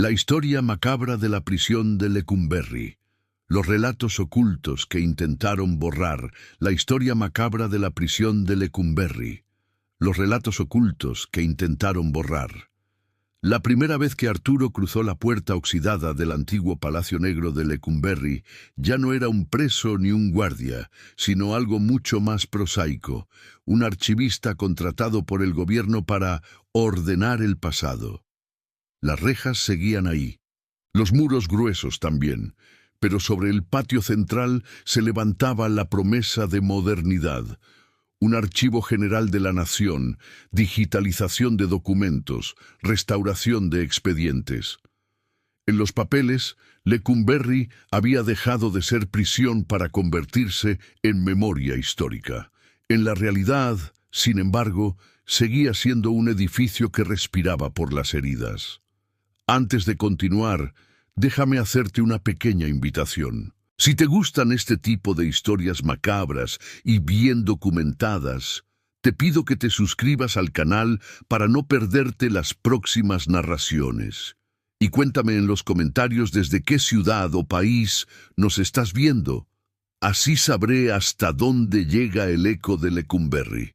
La historia macabra de la prisión de Lecumberri. Los relatos ocultos que intentaron borrar. La historia macabra de la prisión de Lecumberri. Los relatos ocultos que intentaron borrar. La primera vez que Arturo cruzó la puerta oxidada del antiguo Palacio Negro de Lecumberri, ya no era un preso ni un guardia, sino algo mucho más prosaico, un archivista contratado por el gobierno para ordenar el pasado. Las rejas seguían ahí, los muros gruesos también, pero sobre el patio central se levantaba la promesa de modernidad. Un archivo general de la nación, digitalización de documentos, restauración de expedientes. En los papeles, Lecumberri había dejado de ser prisión para convertirse en memoria histórica. En la realidad, sin embargo, seguía siendo un edificio que respiraba por las heridas. Antes de continuar, déjame hacerte una pequeña invitación. Si te gustan este tipo de historias macabras y bien documentadas, te pido que te suscribas al canal para no perderte las próximas narraciones. Y cuéntame en los comentarios desde qué ciudad o país nos estás viendo. Así sabré hasta dónde llega el eco de Lecumberri.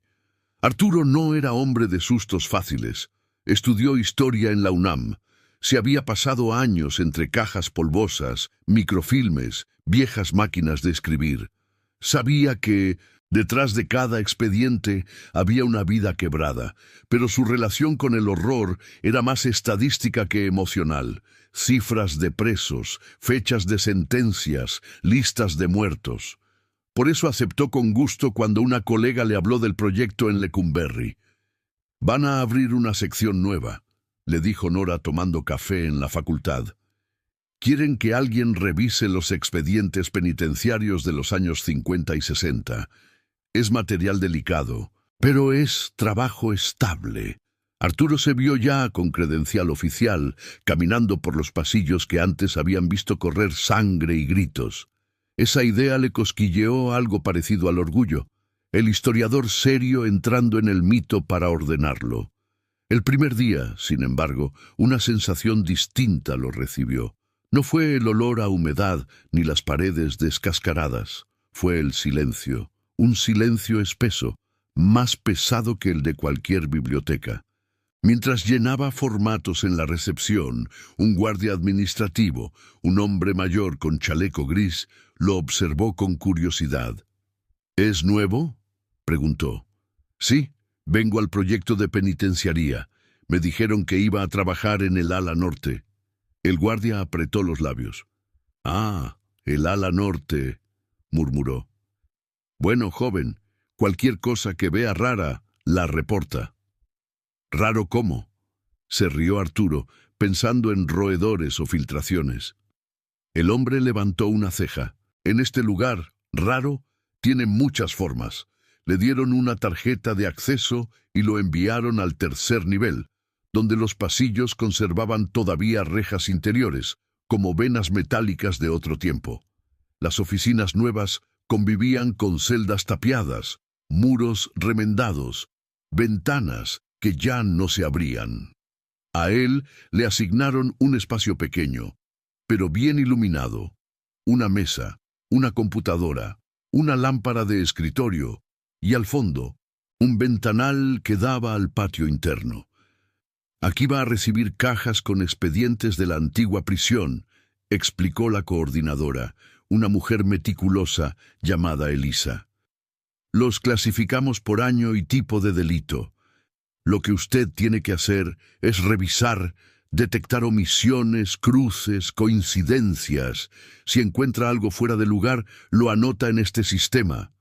Arturo no era hombre de sustos fáciles. Estudió historia en la UNAM. Se había pasado años entre cajas polvosas, microfilmes, viejas máquinas de escribir. Sabía que, detrás de cada expediente, había una vida quebrada, pero su relación con el horror era más estadística que emocional. Cifras de presos, fechas de sentencias, listas de muertos. Por eso aceptó con gusto cuando una colega le habló del proyecto en Lecumberri. «Van a abrir una sección nueva», le dijo Nora tomando café en la facultad. Quieren que alguien revise los expedientes penitenciarios de los años 50 y 60. Es material delicado, pero es trabajo estable. Arturo se vio ya con credencial oficial, caminando por los pasillos que antes habían visto correr sangre y gritos. Esa idea le cosquilleó algo parecido al orgullo, el historiador serio entrando en el mito para ordenarlo. El primer día, sin embargo, una sensación distinta lo recibió. No fue el olor a humedad ni las paredes descascaradas. Fue el silencio, un silencio espeso, más pesado que el de cualquier biblioteca. Mientras llenaba formatos en la recepción, un guardia administrativo, un hombre mayor con chaleco gris, lo observó con curiosidad. «¿Es nuevo?», preguntó. «Sí, vengo al proyecto de penitenciaría. Me dijeron que iba a trabajar en el ala norte». El guardia apretó los labios. «Ah, el ala norte», murmuró. «Bueno, joven, cualquier cosa que vea rara, la reporta». «¿Raro cómo?», se rió Arturo, pensando en roedores o filtraciones. El hombre levantó una ceja. «En este lugar, raro, tiene muchas formas. Le dieron una tarjeta de acceso y lo enviaron al tercer nivel, donde los pasillos conservaban todavía rejas interiores, como venas metálicas de otro tiempo. Las oficinas nuevas convivían con celdas tapiadas, muros remendados, ventanas que ya no se abrían. A él le asignaron un espacio pequeño, pero bien iluminado, una mesa, una computadora, una lámpara de escritorio y al fondo, un ventanal que daba al patio interno. «Aquí va a recibir cajas con expedientes de la antigua prisión», explicó la coordinadora, una mujer meticulosa llamada Elisa. «Los clasificamos por año y tipo de delito. Lo que usted tiene que hacer es revisar, detectar omisiones, cruces, coincidencias. Si encuentra algo fuera de lugar, lo anota en este sistema».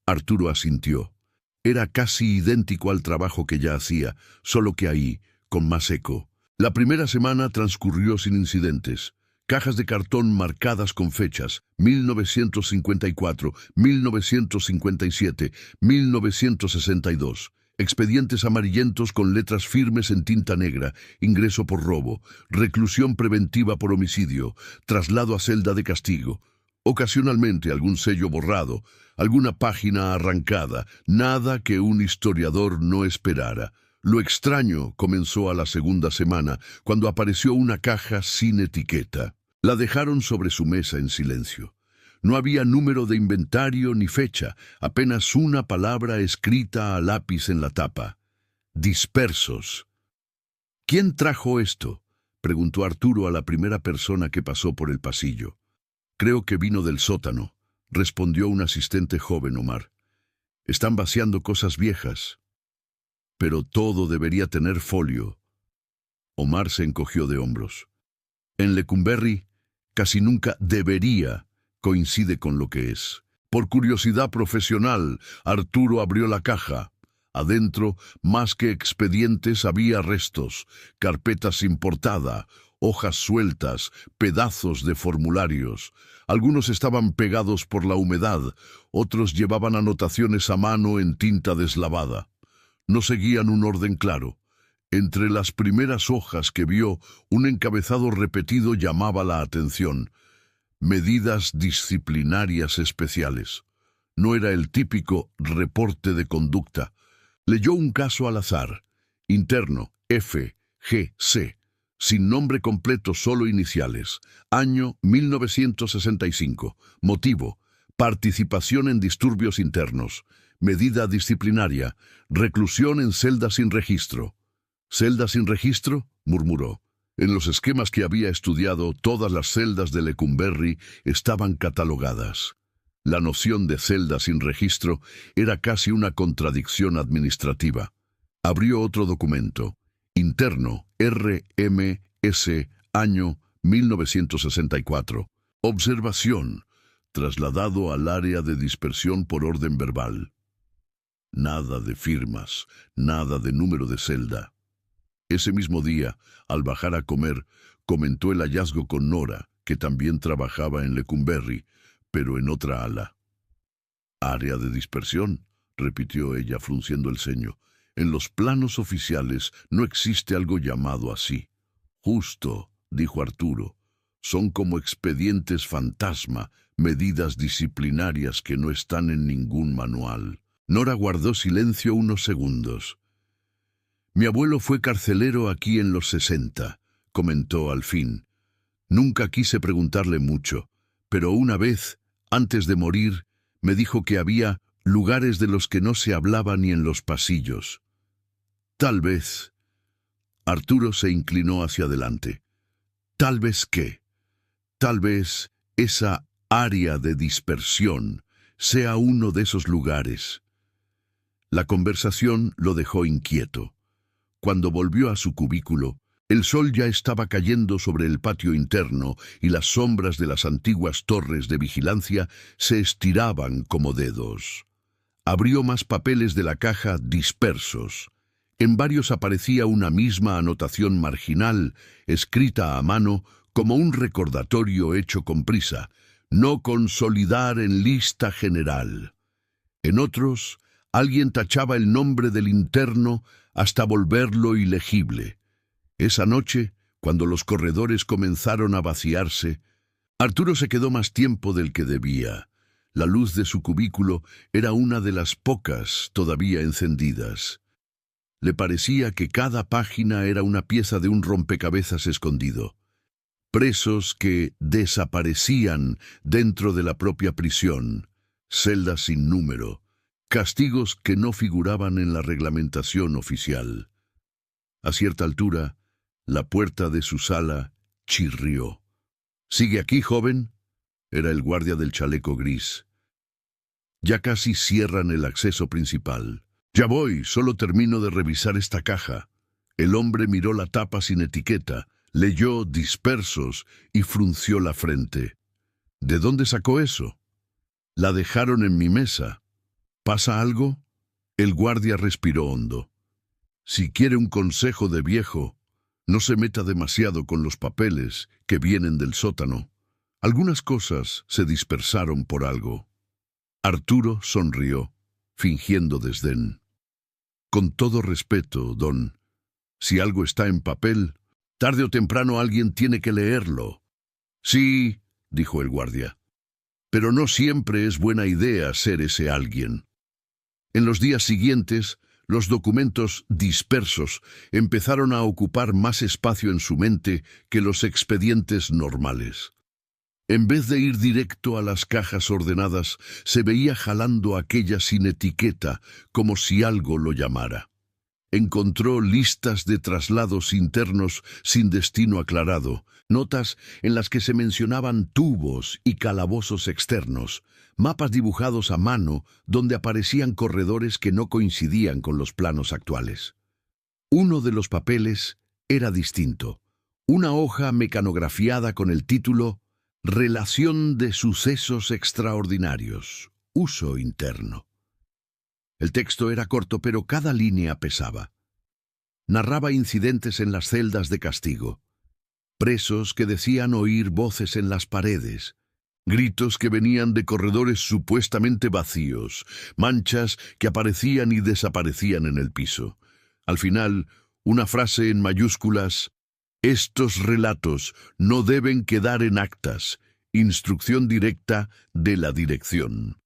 Arturo asintió. Era casi idéntico al trabajo que ya hacía, solo que ahí, con más eco. La primera semana transcurrió sin incidentes. Cajas de cartón marcadas con fechas: 1954, 1957, 1962. Expedientes amarillentos con letras firmes en tinta negra: ingreso por robo, reclusión preventiva por homicidio, traslado a celda de castigo. Ocasionalmente algún sello borrado, alguna página arrancada, nada que un historiador no esperara. Lo extraño comenzó a la segunda semana, cuando apareció una caja sin etiqueta. La dejaron sobre su mesa en silencio. No había número de inventario ni fecha, apenas una palabra escrita a lápiz en la tapa. Dispersos. ¿Quién trajo esto?, preguntó Arturo a la primera persona que pasó por el pasillo. Creo que vino del sótano, respondió un asistente joven, Omar. Están vaciando cosas viejas. Pero todo debería tener folio. Omar se encogió de hombros. En Lecumberri, casi nunca debería coincide con lo que es. Por curiosidad profesional, Arturo abrió la caja. Adentro, más que expedientes, había restos, carpetas sin portada, hojas sueltas, pedazos de formularios. Algunos estaban pegados por la humedad, otros llevaban anotaciones a mano en tinta deslavada. No seguían un orden claro. Entre las primeras hojas que vio, un encabezado repetido llamaba la atención. Medidas disciplinarias especiales. No era el típico reporte de conducta. Leyó un caso al azar. Interno, FGC. Sin nombre completo, solo iniciales. Año 1965. Motivo: participación en disturbios internos. Medida disciplinaria: reclusión en celda sin registro. ¿Celda sin registro?, murmuró. En los esquemas que había estudiado, todas las celdas de Lecumberri estaban catalogadas. La noción de celda sin registro era casi una contradicción administrativa. Abrió otro documento. Interno, RMS, año 1964. Observación: trasladado al área de dispersión por orden verbal. Nada de firmas, nada de número de celda. Ese mismo día, al bajar a comer, comentó el hallazgo con Nora, que también trabajaba en Lecumberri, pero en otra ala. «Área de dispersión», repitió ella frunciendo el ceño. «En los planos oficiales no existe algo llamado así». «Justo», dijo Arturo. «Son como expedientes fantasma, medidas disciplinarias que no están en ningún manual». Nora guardó silencio unos segundos. «Mi abuelo fue carcelero aquí en los 60», comentó al fin. «Nunca quise preguntarle mucho, pero una vez, antes de morir, me dijo que había lugares de los que no se hablaba ni en los pasillos. Tal vez». Arturo se inclinó hacia adelante. «¿Tal vez qué? Tal vez esa área de dispersión sea uno de esos lugares». La conversación lo dejó inquieto. Cuando volvió a su cubículo, el sol ya estaba cayendo sobre el patio interno y las sombras de las antiguas torres de vigilancia se estiraban como dedos. Abrió más papeles de la caja dispersos. En varios aparecía una misma anotación marginal, escrita a mano como un recordatorio hecho con prisa: no consolidar en lista general. En otros, alguien tachaba el nombre del interno hasta volverlo ilegible. Esa noche, cuando los corredores comenzaron a vaciarse, Arturo se quedó más tiempo del que debía. La luz de su cubículo era una de las pocas todavía encendidas. Le parecía que cada página era una pieza de un rompecabezas escondido. Presos que desaparecían dentro de la propia prisión, celdas sin número, castigos que no figuraban en la reglamentación oficial. A cierta altura, la puerta de su sala chirrió. «¿Sigue aquí, joven?», era el guardia del chaleco gris. «Ya casi cierran el acceso principal». «Ya voy, solo termino de revisar esta caja». El hombre miró la tapa sin etiqueta, leyó dispersos y frunció la frente. «¿De dónde sacó eso?». «La dejaron en mi mesa». «¿Pasa algo?». El guardia respiró hondo. «Si quiere un consejo de viejo, no se meta demasiado con los papeles que vienen del sótano. Algunas cosas se dispersaron por algo». Arturo sonrió, fingiendo desdén. «Con todo respeto, don, si algo está en papel, tarde o temprano alguien tiene que leerlo». «Sí», dijo el guardia, «pero no siempre es buena idea ser ese alguien». En los días siguientes, Los documentos dispersos empezaron a ocupar más espacio en su mente que los expedientes normales. En vez de ir directo a las cajas ordenadas, se veía jalando aquella sin etiqueta, como si algo lo llamara. Encontró listas de traslados internos sin destino aclarado, notas en las que se mencionaban tubos y calabozos externos, mapas dibujados a mano donde aparecían corredores que no coincidían con los planos actuales. Uno de los papeles era distinto, una hoja mecanografiada con el título Relación de sucesos extraordinarios, uso interno. El texto era corto, pero cada línea pesaba. Narraba incidentes en las celdas de castigo, presos que decían oír voces en las paredes, gritos que venían de corredores supuestamente vacíos, manchas que aparecían y desaparecían en el piso. Al final, una frase en mayúsculas: estos relatos no deben quedar en actas. Instrucción directa de la dirección.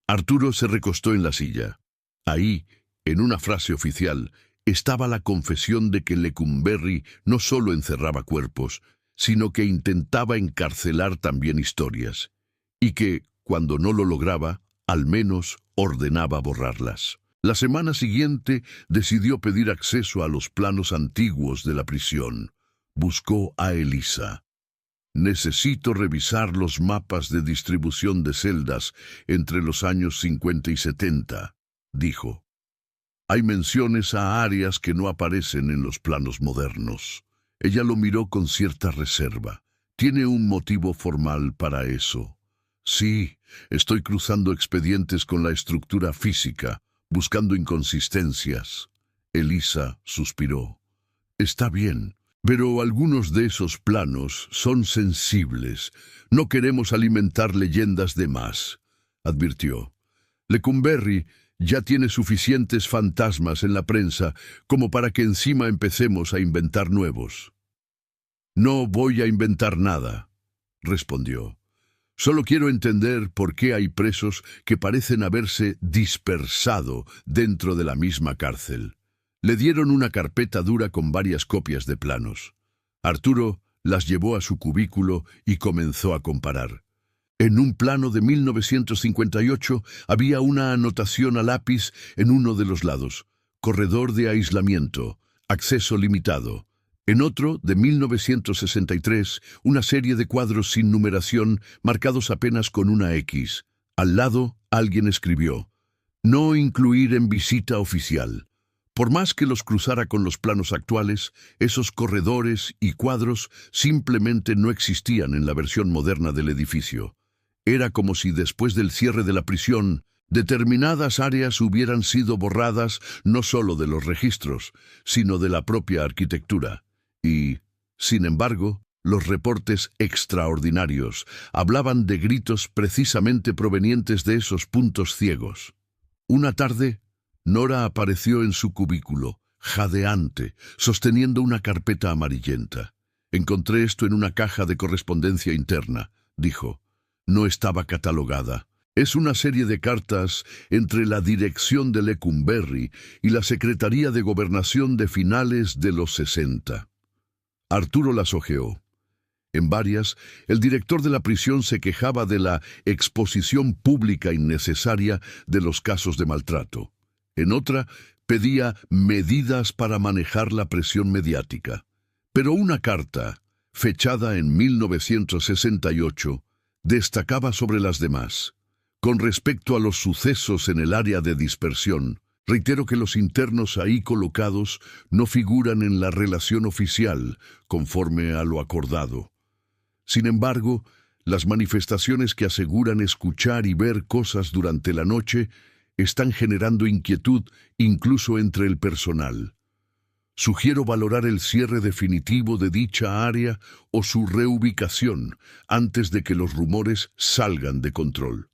Arturo se recostó en la silla. Ahí, en una frase oficial, estaba la confesión de que Lecumberri no solo encerraba cuerpos, sino que intentaba encarcelar también historias, y que, cuando no lo lograba, al menos ordenaba borrarlas. La semana siguiente decidió pedir acceso a los planos antiguos de la prisión. Buscó a Elisa. Necesito revisar los mapas de distribución de celdas entre los años 50 y 70, dijo. Hay menciones a áreas que no aparecen en los planos modernos. Ella lo miró con cierta reserva. ¿Tiene un motivo formal para eso? Sí, estoy cruzando expedientes con la estructura física, buscando inconsistencias. Elisa suspiró. Está bien. Pero algunos de esos planos son sensibles. No queremos alimentar leyendas de más, advirtió. Lecumberri ya tiene suficientes fantasmas en la prensa como para que encima empecemos a inventar nuevos. No voy a inventar nada, respondió. Solo quiero entender por qué hay presos que parecen haberse dispersado dentro de la misma cárcel. Le dieron una carpeta dura con varias copias de planos. Arturo las llevó a su cubículo y comenzó a comparar. En un plano de 1958 había una anotación a lápiz en uno de los lados: corredor de aislamiento, acceso limitado. En otro, de 1963, una serie de cuadros sin numeración marcados apenas con una X. Al lado, alguien escribió: no incluir en visita oficial. Por más que los cruzara con los planos actuales, esos corredores y cuadros simplemente no existían en la versión moderna del edificio. Era como si después del cierre de la prisión, determinadas áreas hubieran sido borradas no solo de los registros, sino de la propia arquitectura. Y, sin embargo, los reportes extraordinarios hablaban de gritos precisamente provenientes de esos puntos ciegos. Una tarde, Nora apareció en su cubículo, jadeante, sosteniendo una carpeta amarillenta. Encontré esto en una caja de correspondencia interna, dijo. No estaba catalogada. Es una serie de cartas entre la dirección de Lecumberri y la Secretaría de Gobernación de finales de los 60. Arturo las hojeó. En varias, el director de la prisión se quejaba de la exposición pública innecesaria de los casos de maltrato. En otra, pedía medidas para manejar la presión mediática. Pero una carta, fechada en 1968, destacaba sobre las demás. Con respecto a los sucesos en el área de dispersión, reitero que los internos ahí colocados no figuran en la relación oficial, conforme a lo acordado. Sin embargo, las manifestaciones que aseguran escuchar y ver cosas durante la noche están generando inquietud incluso entre el personal. Sugiero valorar el cierre definitivo de dicha área o su reubicación antes de que los rumores salgan de control.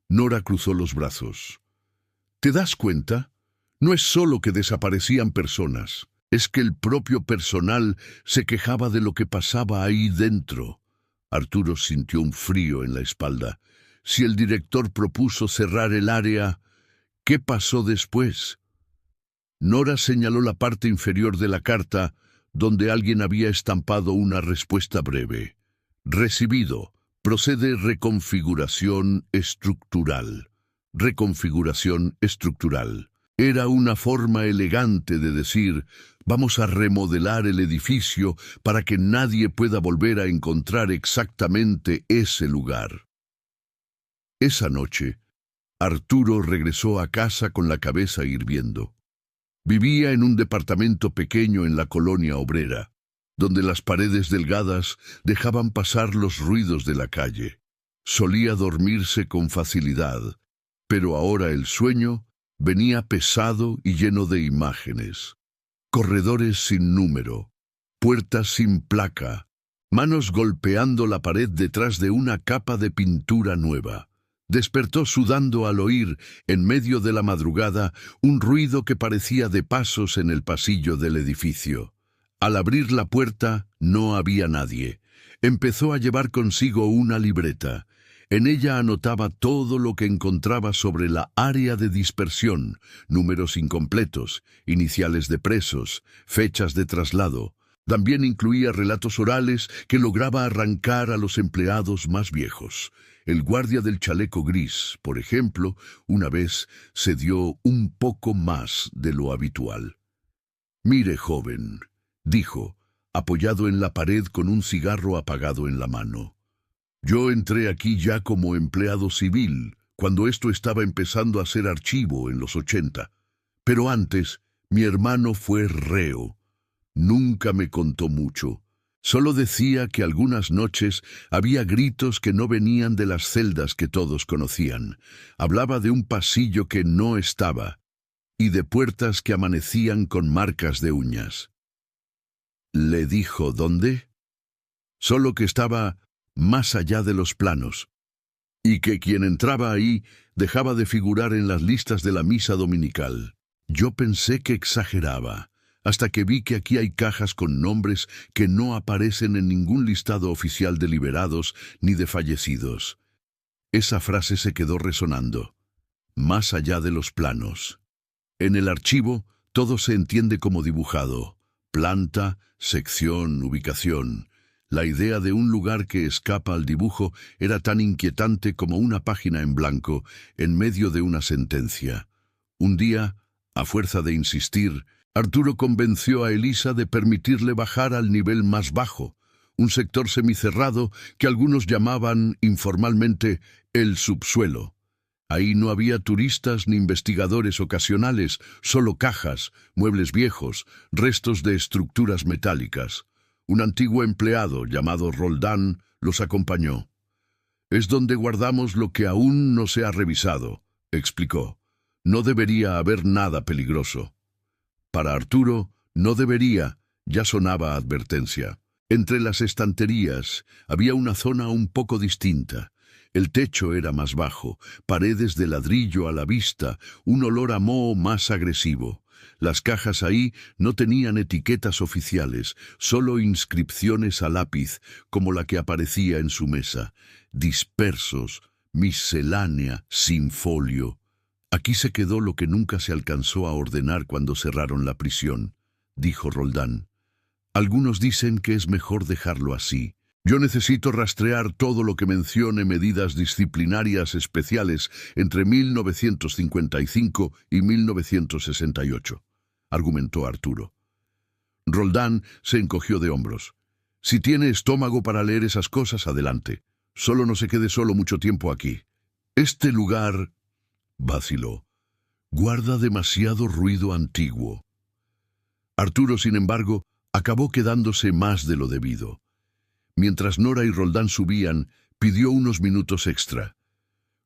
Nora cruzó los brazos. ¿Te das cuenta? No es solo que desaparecían personas, es que el propio personal se quejaba de lo que pasaba ahí dentro. Arturo sintió un frío en la espalda. Si el director propuso cerrar el área, ¿qué pasó después? Nora señaló la parte inferior de la carta, donde alguien había estampado una respuesta breve. Recibido. Procede reconfiguración estructural. Reconfiguración estructural. Era una forma elegante de decir, vamos a remodelar el edificio para que nadie pueda volver a encontrar exactamente ese lugar. Esa noche, Arturo regresó a casa con la cabeza hirviendo. Vivía en un departamento pequeño en la colonia obrera, donde las paredes delgadas dejaban pasar los ruidos de la calle. Solía dormirse con facilidad, pero ahora el sueño venía pesado y lleno de imágenes. Corredores sin número, puertas sin placa, manos golpeando la pared detrás de una capa de pintura nueva. Despertó sudando al oír, en medio de la madrugada, un ruido que parecía de pasos en el pasillo del edificio. Al abrir la puerta, no había nadie. Empezó a llevar consigo una libreta. En ella anotaba todo lo que encontraba sobre la área de dispersión, números incompletos, iniciales de presos, fechas de traslado. También incluía relatos orales que lograba arrancar a los empleados más viejos. El guardia del chaleco gris, por ejemplo, una vez se dio un poco más de lo habitual. «Mire, joven», dijo, apoyado en la pared con un cigarro apagado en la mano. «Yo entré aquí ya como empleado civil, cuando esto estaba empezando a ser archivo en los 80. Pero antes, mi hermano fue reo. Nunca me contó mucho. Solo decía que algunas noches había gritos que no venían de las celdas que todos conocían. Hablaba de un pasillo que no estaba y de puertas que amanecían con marcas de uñas». ¿Le dijo dónde? Solo que estaba más allá de los planos, y que quien entraba ahí dejaba de figurar en las listas de la misa dominical. Yo pensé que exageraba, hasta que vi que aquí hay cajas con nombres que no aparecen en ningún listado oficial de liberados ni de fallecidos. Esa frase se quedó resonando. Más allá de los planos. En el archivo todo se entiende como dibujado. Planta, sección, ubicación. La idea de un lugar que escapa al dibujo era tan inquietante como una página en blanco en medio de una sentencia. Un día, a fuerza de insistir, Arturo convenció a Elisa de permitirle bajar al nivel más bajo, un sector semicerrado que algunos llamaban informalmente el subsuelo. Ahí no había turistas ni investigadores ocasionales, solo cajas, muebles viejos, restos de estructuras metálicas. Un antiguo empleado llamado Roldán los acompañó. «Es donde guardamos lo que aún no se ha revisado», explicó. «No debería haber nada peligroso». Para Arturo, no debería, ya sonaba advertencia. Entre las estanterías había una zona un poco distinta. El techo era más bajo, paredes de ladrillo a la vista, un olor a moho más agresivo. Las cajas ahí no tenían etiquetas oficiales, solo inscripciones a lápiz, como la que aparecía en su mesa. Dispersos, miscelánea, sin folio. «Aquí se quedó lo que nunca se alcanzó a ordenar cuando cerraron la prisión», dijo Roldán. «Algunos dicen que es mejor dejarlo así. Yo necesito rastrear todo lo que mencione medidas disciplinarias especiales entre 1955 y 1968, argumentó Arturo. Roldán se encogió de hombros. «Si tiene estómago para leer esas cosas, adelante. Solo no se quede solo mucho tiempo aquí. Este lugar», vaciló, «guarda demasiado ruido antiguo». Arturo, sin embargo, acabó quedándose más de lo debido. Mientras Nora y Roldán subían, pidió unos minutos extra.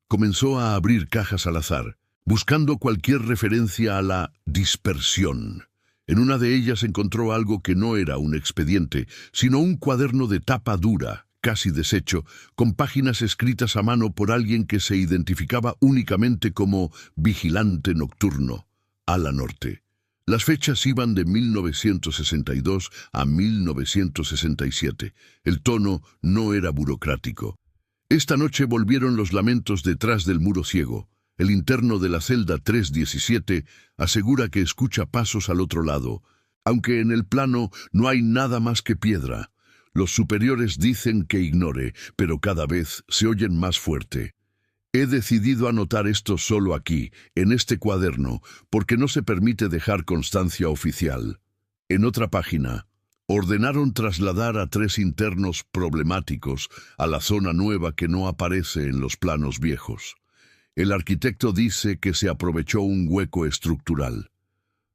Comenzó a abrir cajas al azar, buscando cualquier referencia a la dispersión. En una de ellas encontró algo que no era un expediente, sino un cuaderno de tapa dura, casi deshecho, con páginas escritas a mano por alguien que se identificaba únicamente como vigilante nocturno, ala norte. Las fechas iban de 1962 a 1967. El tono no era burocrático. «Esta noche volvieron los lamentos detrás del muro ciego. El interno de la celda 317 asegura que escucha pasos al otro lado, aunque en el plano no hay nada más que piedra. Los superiores dicen que ignore, pero cada vez se oyen más fuerte. He decidido anotar esto solo aquí, en este cuaderno, porque no se permite dejar constancia oficial. En otra página, ordenaron trasladar a 3 internos problemáticos a la zona nueva que no aparece en los planos viejos. El arquitecto dice que se aprovechó un hueco estructural.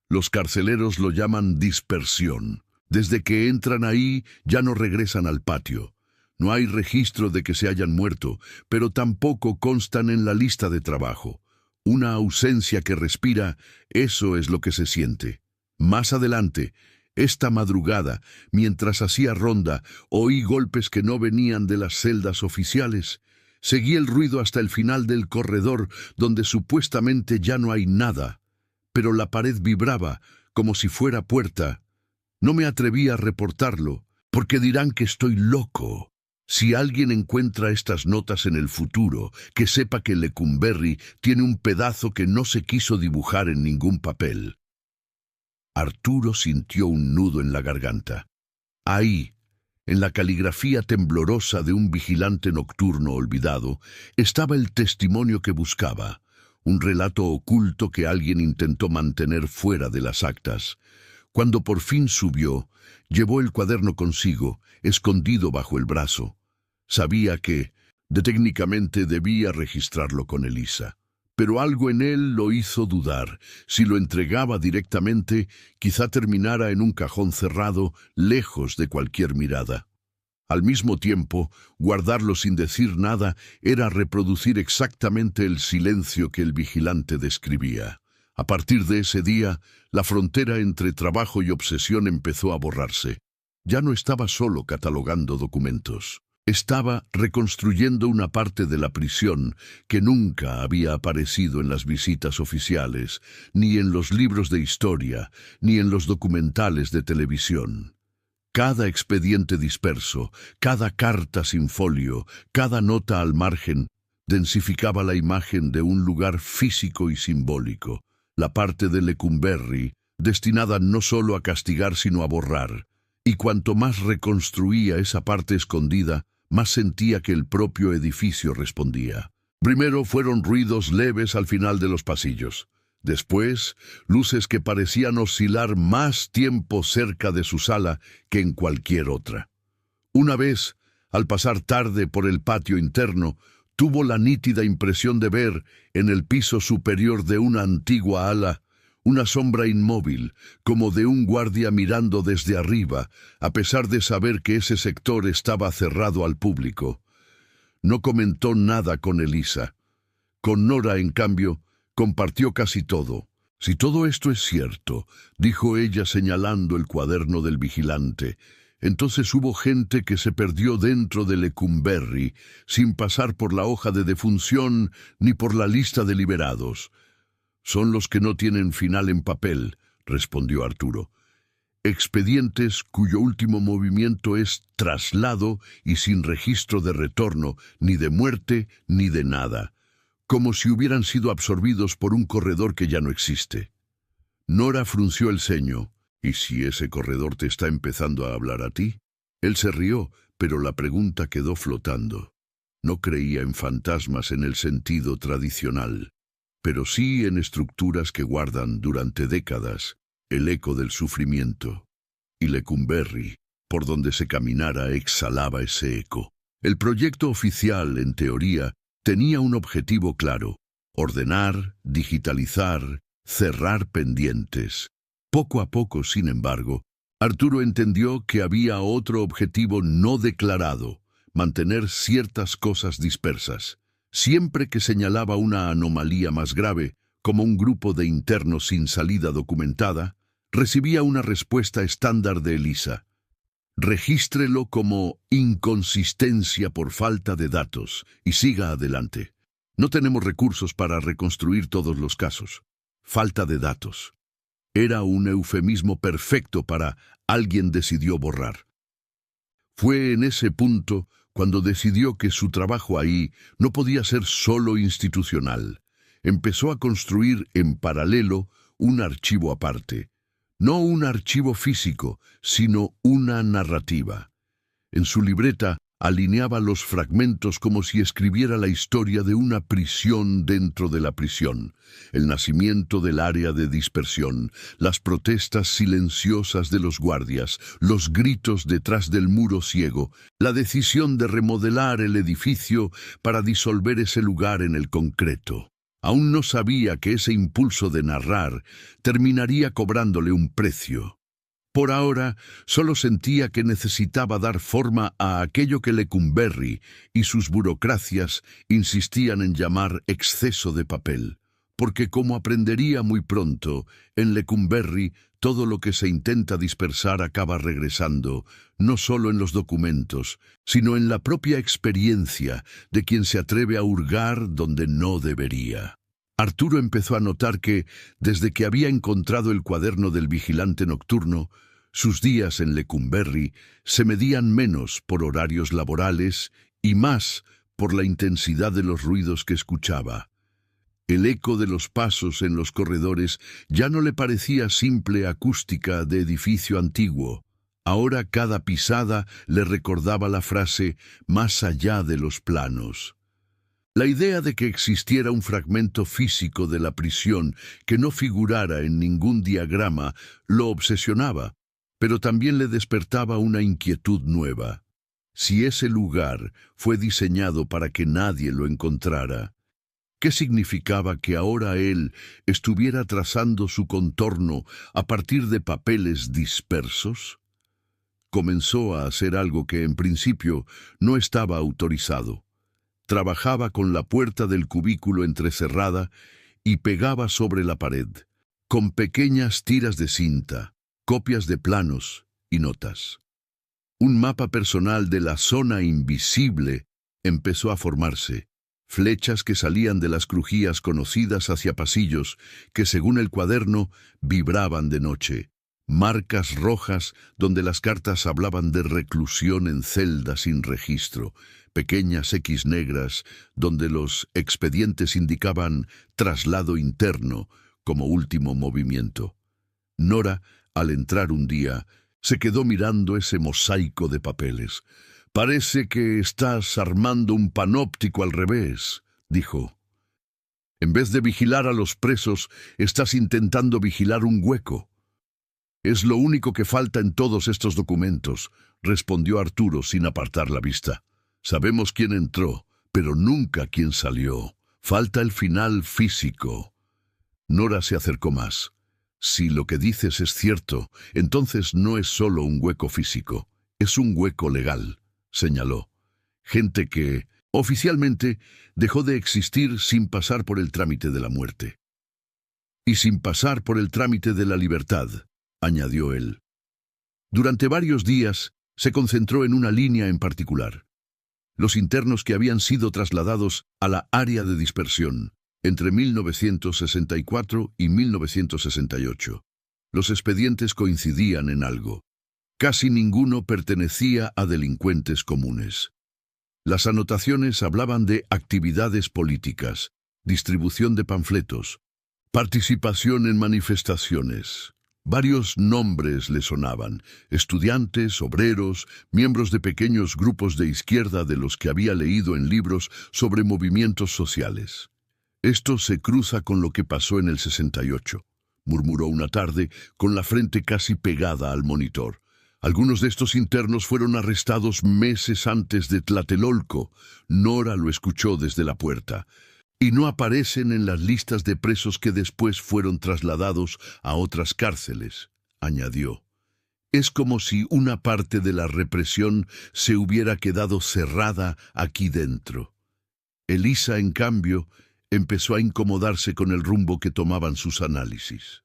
Los carceleros lo llaman dispersión. Desde que entran ahí, ya no regresan al patio. No hay registro de que se hayan muerto, pero tampoco constan en la lista de trabajo. Una ausencia que respira, eso es lo que se siente. Más adelante, esta madrugada, mientras hacía ronda, oí golpes que no venían de las celdas oficiales. Seguí el ruido hasta el final del corredor, donde supuestamente ya no hay nada. Pero la pared vibraba, como si fuera puerta. No me atreví a reportarlo, porque dirán que estoy loco. Si alguien encuentra estas notas en el futuro, que sepa que Lecumberri tiene un pedazo que no se quiso dibujar en ningún papel. Arturo sintió un nudo en la garganta. Ahí, en la caligrafía temblorosa de un vigilante nocturno olvidado, estaba el testimonio que buscaba, un relato oculto que alguien intentó mantener fuera de las actas. Cuando por fin subió, llevó el cuaderno consigo, escondido bajo el brazo. Sabía que, técnicamente, debía registrarlo con Elisa. Pero algo en él lo hizo dudar. Si lo entregaba directamente, quizá terminara en un cajón cerrado, lejos de cualquier mirada. Al mismo tiempo, guardarlo sin decir nada era reproducir exactamente el silencio que el vigilante describía. A partir de ese día, la frontera entre trabajo y obsesión empezó a borrarse. Ya no estaba solo catalogando documentos. Estaba reconstruyendo una parte de la prisión que nunca había aparecido en las visitas oficiales, ni en los libros de historia, ni en los documentales de televisión. Cada expediente disperso, cada carta sin folio, cada nota al margen, densificaba la imagen de un lugar físico y simbólico, la parte de Lecumberri, destinada no solo a castigar sino a borrar. Y cuanto más reconstruía esa parte escondida, más sentía que el propio edificio respondía. Primero fueron ruidos leves al final de los pasillos. Después, luces que parecían oscilar más tiempo cerca de su sala que en cualquier otra. Una vez, al pasar tarde por el patio interno, tuvo la nítida impresión de ver, en el piso superior de una antigua ala, una sombra inmóvil, como de un guardia mirando desde arriba, a pesar de saber que ese sector estaba cerrado al público. No comentó nada con Elisa. Con Nora, en cambio, compartió casi todo. «Si todo esto es cierto», dijo ella señalando el cuaderno del vigilante, «entonces hubo gente que se perdió dentro de Lecumberri, sin pasar por la hoja de defunción ni por la lista de liberados». «Son los que no tienen final en papel», respondió Arturo. «Expedientes cuyo último movimiento es traslado y sin registro de retorno, ni de muerte, ni de nada, como si hubieran sido absorbidos por un corredor que ya no existe». Nora frunció el ceño. «¿Y si ese corredor te está empezando a hablar a ti?» Él se rió, pero la pregunta quedó flotando. No creía en fantasmas en el sentido tradicional, pero sí en estructuras que guardan durante décadas el eco del sufrimiento. Y Lecumberri, por donde se caminara, exhalaba ese eco. El proyecto oficial, en teoría, tenía un objetivo claro: ordenar, digitalizar, cerrar pendientes. Poco a poco, sin embargo, Arturo entendió que había otro objetivo no declarado: mantener ciertas cosas dispersas. Siempre que señalaba una anomalía más grave, como un grupo de internos sin salida documentada, recibía una respuesta estándar de Elisa: «Regístrelo como inconsistencia por falta de datos y siga adelante. No tenemos recursos para reconstruir todos los casos». Falta de datos. Era un eufemismo perfecto para «alguien decidió borrar». Fue en ese punto cuando decidió que su trabajo ahí no podía ser solo institucional. empezó a construir en paralelo un archivo aparte. No un archivo físico, sino una narrativa. En su libreta alineaba los fragmentos como si escribiera la historia de una prisión dentro de la prisión, el nacimiento del área de dispersión, las protestas silenciosas de los guardias, los gritos detrás del muro ciego, la decisión de remodelar el edificio para disolver ese lugar en el concreto. Aún no sabía que ese impulso de narrar terminaría cobrándole un precio. Por ahora, solo sentía que necesitaba dar forma a aquello que Lecumberri y sus burocracias insistían en llamar exceso de papel, porque como aprendería muy pronto, en Lecumberri todo lo que se intenta dispersar acaba regresando, no solo en los documentos, sino en la propia experiencia de quien se atreve a hurgar donde no debería. Arturo empezó a notar que, desde que había encontrado el cuaderno del vigilante nocturno, sus días en Lecumberri se medían menos por horarios laborales y más por la intensidad de los ruidos que escuchaba. El eco de los pasos en los corredores ya no le parecía simple acústica de edificio antiguo. Ahora cada pisada le recordaba la frase «más allá de los planos». La idea de que existiera un fragmento físico de la prisión que no figurara en ningún diagrama lo obsesionaba, pero también le despertaba una inquietud nueva. Si ese lugar fue diseñado para que nadie lo encontrara, ¿qué significaba que ahora él estuviera trazando su contorno a partir de papeles dispersos? Comenzó a hacer algo que en principio no estaba autorizado. Trabajaba con la puerta del cubículo entrecerrada y pegaba sobre la pared, con pequeñas tiras de cinta, copias de planos y notas. Un mapa personal de la zona invisible empezó a formarse, flechas que salían de las crujías conocidas hacia pasillos que, según el cuaderno, vibraban de noche, marcas rojas donde las cartas hablaban de reclusión en celdas sin registro, pequeñas X negras donde los expedientes indicaban traslado interno como último movimiento. Nora, al entrar un día, se quedó mirando ese mosaico de papeles. «Parece que estás armando un panóptico al revés», dijo. «En vez de vigilar a los presos, estás intentando vigilar un hueco». «Es lo único que falta en todos estos documentos», respondió Arturo sin apartar la vista. «Sabemos quién entró, pero nunca quién salió. Falta el final físico». Nora se acercó más. «Si lo que dices es cierto, entonces no es solo un hueco físico, es un hueco legal», señaló. «Gente que, oficialmente, dejó de existir sin pasar por el trámite de la muerte. Y sin pasar por el trámite de la libertad», añadió él. Durante varios días se concentró en una línea en particular. Los internos que habían sido trasladados a la área de dispersión entre 1964 y 1968. Los expedientes coincidían en algo. Casi ninguno pertenecía a delincuentes comunes. Las anotaciones hablaban de actividades políticas, distribución de panfletos, participación en manifestaciones. Varios nombres le sonaban: estudiantes, obreros, miembros de pequeños grupos de izquierda de los que había leído en libros sobre movimientos sociales. «Esto se cruza con lo que pasó en el 68», murmuró una tarde, con la frente casi pegada al monitor. «Algunos de estos internos fueron arrestados meses antes de Tlatelolco». Nora lo escuchó desde la puerta. «Y no aparecen en las listas de presos que después fueron trasladados a otras cárceles», añadió. «Es como si una parte de la represión se hubiera quedado cerrada aquí dentro». Elisa, en cambio, empezó a incomodarse con el rumbo que tomaban sus análisis.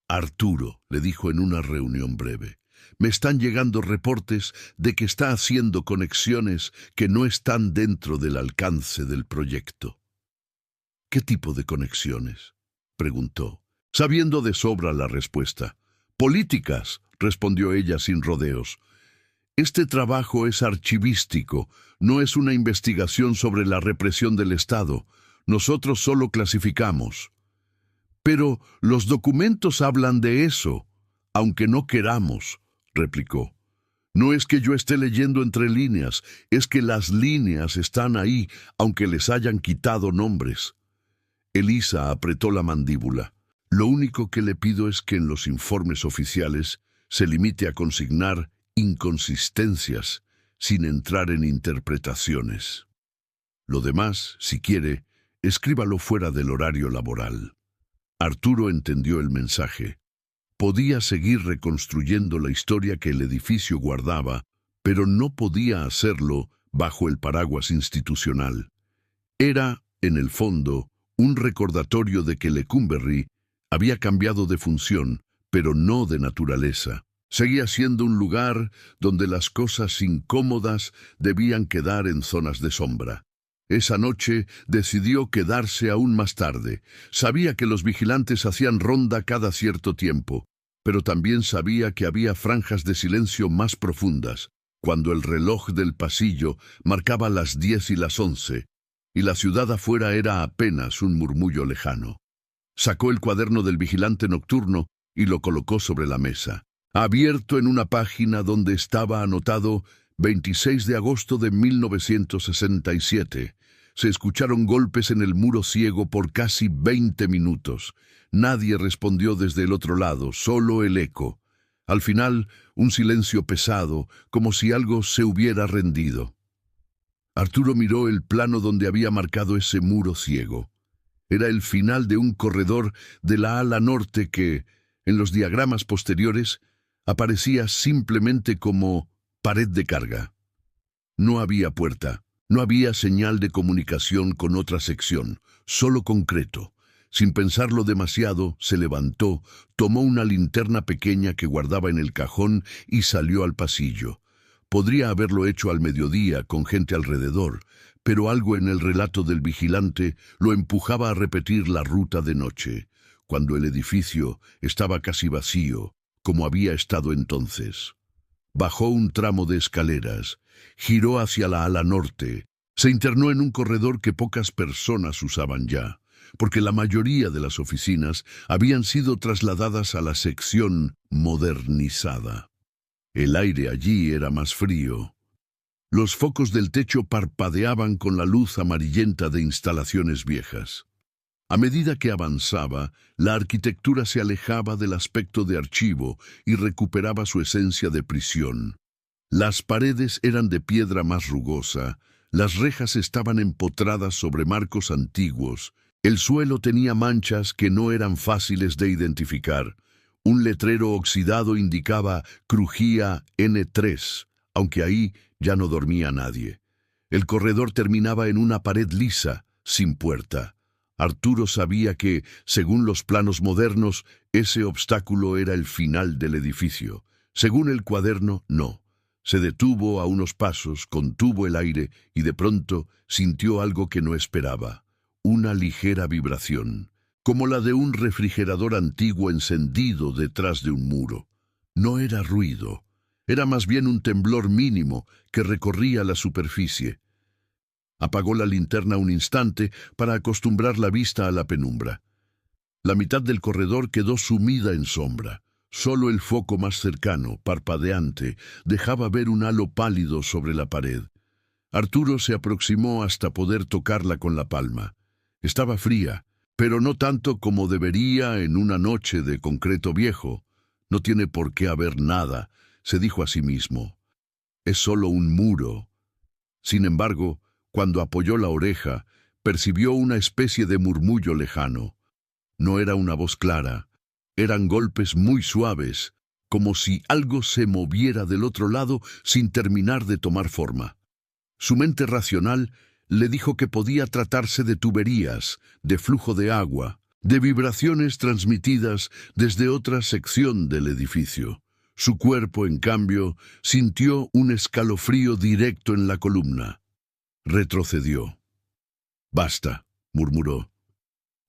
«Arturo», le dijo en una reunión breve, «me están llegando reportes de que está haciendo conexiones que no están dentro del alcance del proyecto». «¿Qué tipo de conexiones?», preguntó, sabiendo de sobra la respuesta. «Políticas», respondió ella sin rodeos. «Este trabajo es archivístico, no es una investigación sobre la represión del Estado. Nosotros solo clasificamos. Pero los documentos hablan de eso, aunque no queramos, replicó. No es que yo esté leyendo entre líneas, es que las líneas están ahí, aunque les hayan quitado nombres. Elisa apretó la mandíbula. Lo único que le pido es que en los informes oficiales se limite a consignar inconsistencias sin entrar en interpretaciones. Lo demás, si quiere, escríbalo fuera del horario laboral. Arturo entendió el mensaje. Podía seguir reconstruyendo la historia que el edificio guardaba, pero no podía hacerlo bajo el paraguas institucional. Era, en el fondo, un recordatorio de que Lecumberri había cambiado de función, pero no de naturaleza. Seguía siendo un lugar donde las cosas incómodas debían quedar en zonas de sombra. Esa noche decidió quedarse aún más tarde. Sabía que los vigilantes hacían ronda cada cierto tiempo, pero también sabía que había franjas de silencio más profundas, cuando el reloj del pasillo marcaba las 10 y las 11, y la ciudad afuera era apenas un murmullo lejano. Sacó el cuaderno del vigilante nocturno y lo colocó sobre la mesa, abierto en una página donde estaba anotado 26 de agosto de 1967. Se escucharon golpes en el muro ciego por casi 20 minutos. Nadie respondió desde el otro lado, solo el eco. Al final, un silencio pesado, como si algo se hubiera rendido. Arturo miró el plano donde había marcado ese muro ciego. Era el final de un corredor de la ala norte que, en los diagramas posteriores, aparecía simplemente como pared de carga. No había puerta. No había señal de comunicación con otra sección, solo concreto. Sin pensarlo demasiado, se levantó, tomó una linterna pequeña que guardaba en el cajón y salió al pasillo. Podría haberlo hecho al mediodía, con gente alrededor, pero algo en el relato del vigilante lo empujaba a repetir la ruta de noche, cuando el edificio estaba casi vacío, como había estado entonces. Bajó un tramo de escaleras, giró hacia la ala norte, se internó en un corredor que pocas personas usaban ya, porque la mayoría de las oficinas habían sido trasladadas a la sección modernizada. El aire allí era más frío. Los focos del techo parpadeaban con la luz amarillenta de instalaciones viejas. A medida que avanzaba, la arquitectura se alejaba del aspecto de archivo y recuperaba su esencia de prisión. Las paredes eran de piedra más rugosa, las rejas estaban empotradas sobre marcos antiguos, el suelo tenía manchas que no eran fáciles de identificar. Un letrero oxidado indicaba crujía N3, aunque ahí ya no dormía nadie. El corredor terminaba en una pared lisa, sin puerta. Arturo sabía que, según los planos modernos, ese obstáculo era el final del edificio. Según el cuaderno, no. Se detuvo a unos pasos, contuvo el aire y de pronto sintió algo que no esperaba. Una ligera vibración, como la de un refrigerador antiguo encendido detrás de un muro. No era ruido, era más bien un temblor mínimo que recorría la superficie. Apagó la linterna un instante para acostumbrar la vista a la penumbra. La mitad del corredor quedó sumida en sombra. Solo el foco más cercano, parpadeante, dejaba ver un halo pálido sobre la pared. Arturo se aproximó hasta poder tocarla con la palma. Estaba fría, pero no tanto como debería en una noche de concreto viejo. No tiene por qué haber nada, se dijo a sí mismo. Es solo un muro. Sin embargo, cuando apoyó la oreja, percibió una especie de murmullo lejano. No era una voz clara, eran golpes muy suaves, como si algo se moviera del otro lado sin terminar de tomar forma. Su mente racional le dijo que podía tratarse de tuberías, de flujo de agua, de vibraciones transmitidas desde otra sección del edificio. Su cuerpo, en cambio, sintió un escalofrío directo en la columna. Retrocedió. «Basta», murmuró.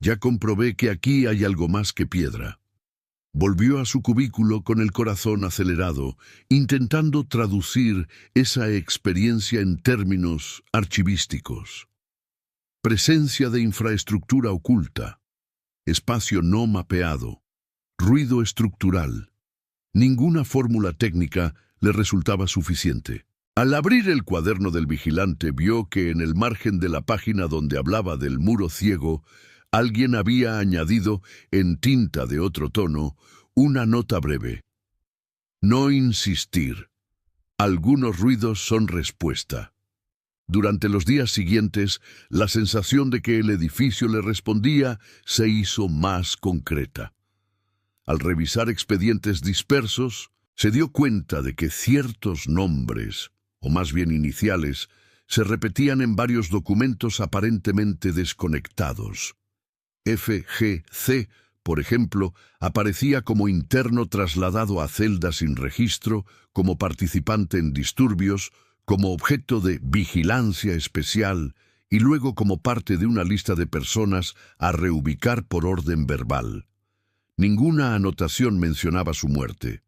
«Ya comprobé que aquí hay algo más que piedra». Volvió a su cubículo con el corazón acelerado, intentando traducir esa experiencia en términos archivísticos. Presencia de infraestructura oculta. Espacio no mapeado. Ruido estructural. Ninguna fórmula técnica le resultaba suficiente. Al abrir el cuaderno del vigilante, vio que en el margen de la página donde hablaba del muro ciego, alguien había añadido, en tinta de otro tono, una nota breve. No insistir. Algunos ruidos son respuesta. Durante los días siguientes, la sensación de que el edificio le respondía se hizo más concreta. Al revisar expedientes dispersos, se dio cuenta de que ciertos nombres, o más bien iniciales, se repetían en varios documentos aparentemente desconectados. FGC, por ejemplo, aparecía como interno trasladado a celdas sin registro, como participante en disturbios, como objeto de vigilancia especial y luego como parte de una lista de personas a reubicar por orden verbal. Ninguna anotación mencionaba su muerte.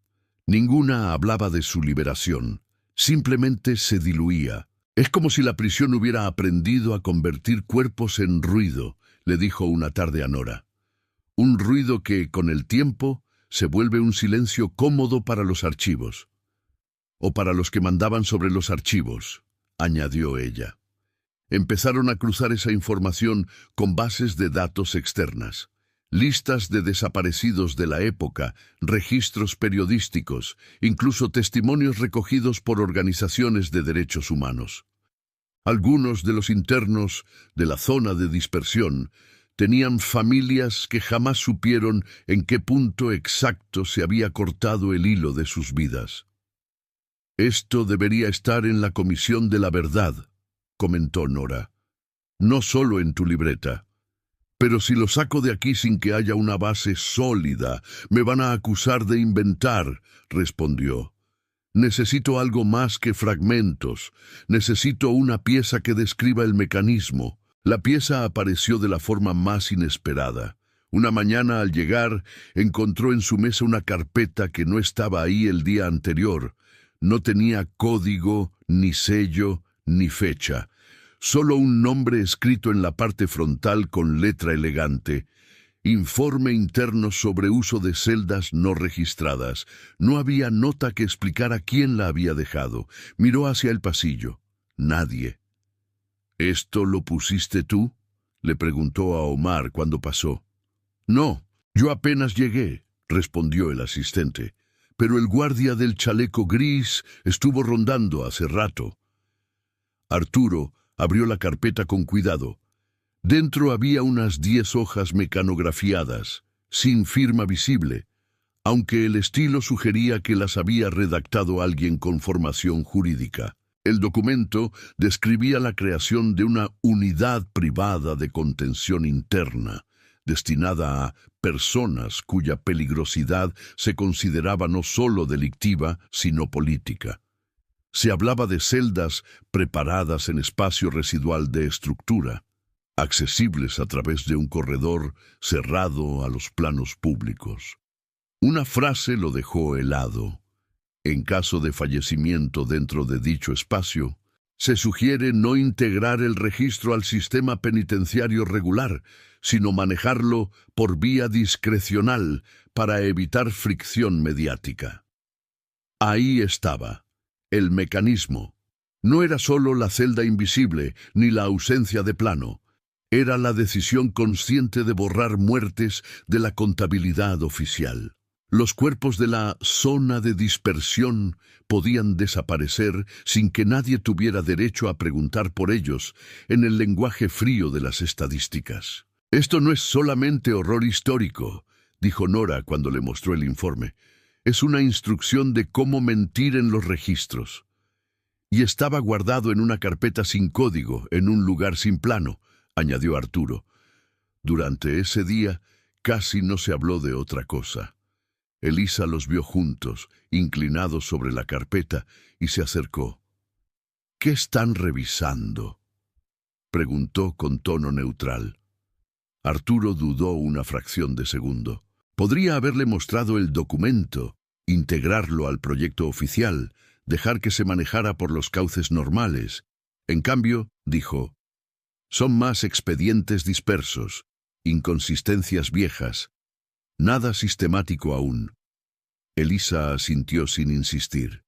Ninguna hablaba de su liberación. Simplemente se diluía. Es como si la prisión hubiera aprendido a convertir cuerpos en ruido, le dijo una tarde a Nora. Un ruido que, con el tiempo, se vuelve un silencio cómodo para los archivos. O para los que mandaban sobre los archivos, añadió ella. Empezaron a cruzar esa información con bases de datos externas. Listas de desaparecidos de la época, registros periodísticos, incluso testimonios recogidos por organizaciones de derechos humanos. Algunos de los internos de la zona de dispersión tenían familias que jamás supieron en qué punto exacto se había cortado el hilo de sus vidas. Esto debería estar en la Comisión de la Verdad, comentó Nora. No solo en tu libreta. Pero si lo saco de aquí sin que haya una base sólida, me van a acusar de inventar, respondió. Necesito algo más que fragmentos. Necesito una pieza que describa el mecanismo. La pieza apareció de la forma más inesperada. Una mañana al llegar, encontró en su mesa una carpeta que no estaba ahí el día anterior. No tenía código, ni sello, ni fecha. Solo un nombre escrito en la parte frontal con letra elegante. Informe interno sobre uso de celdas no registradas. No había nota que explicara quién la había dejado. Miró hacia el pasillo. Nadie. ¿Esto lo pusiste tú?, le preguntó a Omar cuando pasó. No, yo apenas llegué, respondió el asistente. Pero el guardia del chaleco gris estuvo rondando hace rato. Arturo abrió la carpeta con cuidado. Dentro había unas 10 hojas mecanografiadas, sin firma visible, aunque el estilo sugería que las había redactado alguien con formación jurídica. El documento describía la creación de una unidad privada de contención interna, destinada a personas cuya peligrosidad se consideraba no solo delictiva, sino política. Se hablaba de celdas preparadas en espacio residual de estructura, accesibles a través de un corredor cerrado a los planos públicos. Una frase lo dejó helado. En caso de fallecimiento dentro de dicho espacio, se sugiere no integrar el registro al sistema penitenciario regular, sino manejarlo por vía discrecional para evitar fricción mediática. Ahí estaba, el mecanismo. No era solo la celda invisible ni la ausencia de plano. Era la decisión consciente de borrar muertes de la contabilidad oficial. Los cuerpos de la zona de dispersión podían desaparecer sin que nadie tuviera derecho a preguntar por ellos en el lenguaje frío de las estadísticas. Esto no es solamente horror histórico, dijo Nora cuando le mostró el informe. Es una instrucción de cómo mentir en los registros. Y estaba guardado en una carpeta sin código, en un lugar sin plano, añadió Arturo. Durante ese día casi no se habló de otra cosa. Elisa los vio juntos, inclinados sobre la carpeta, y se acercó. «¿Qué están revisando?», preguntó con tono neutral. Arturo dudó una fracción de segundo. Podría haberle mostrado el documento, integrarlo al proyecto oficial, dejar que se manejara por los cauces normales. En cambio, dijo, Son más expedientes dispersos, inconsistencias viejas, nada sistemático aún. Elisa asintió sin insistir.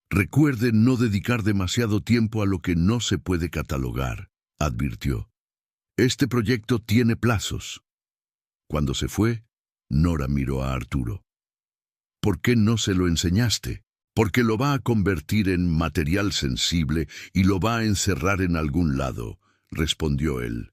Recuerde no dedicar demasiado tiempo a lo que no se puede catalogar, advirtió. Este proyecto tiene plazos. Cuando se fue, Nora miró a Arturo. ¿Por qué no se lo enseñaste? Porque lo va a convertir en material sensible y lo va a encerrar en algún lado, respondió él.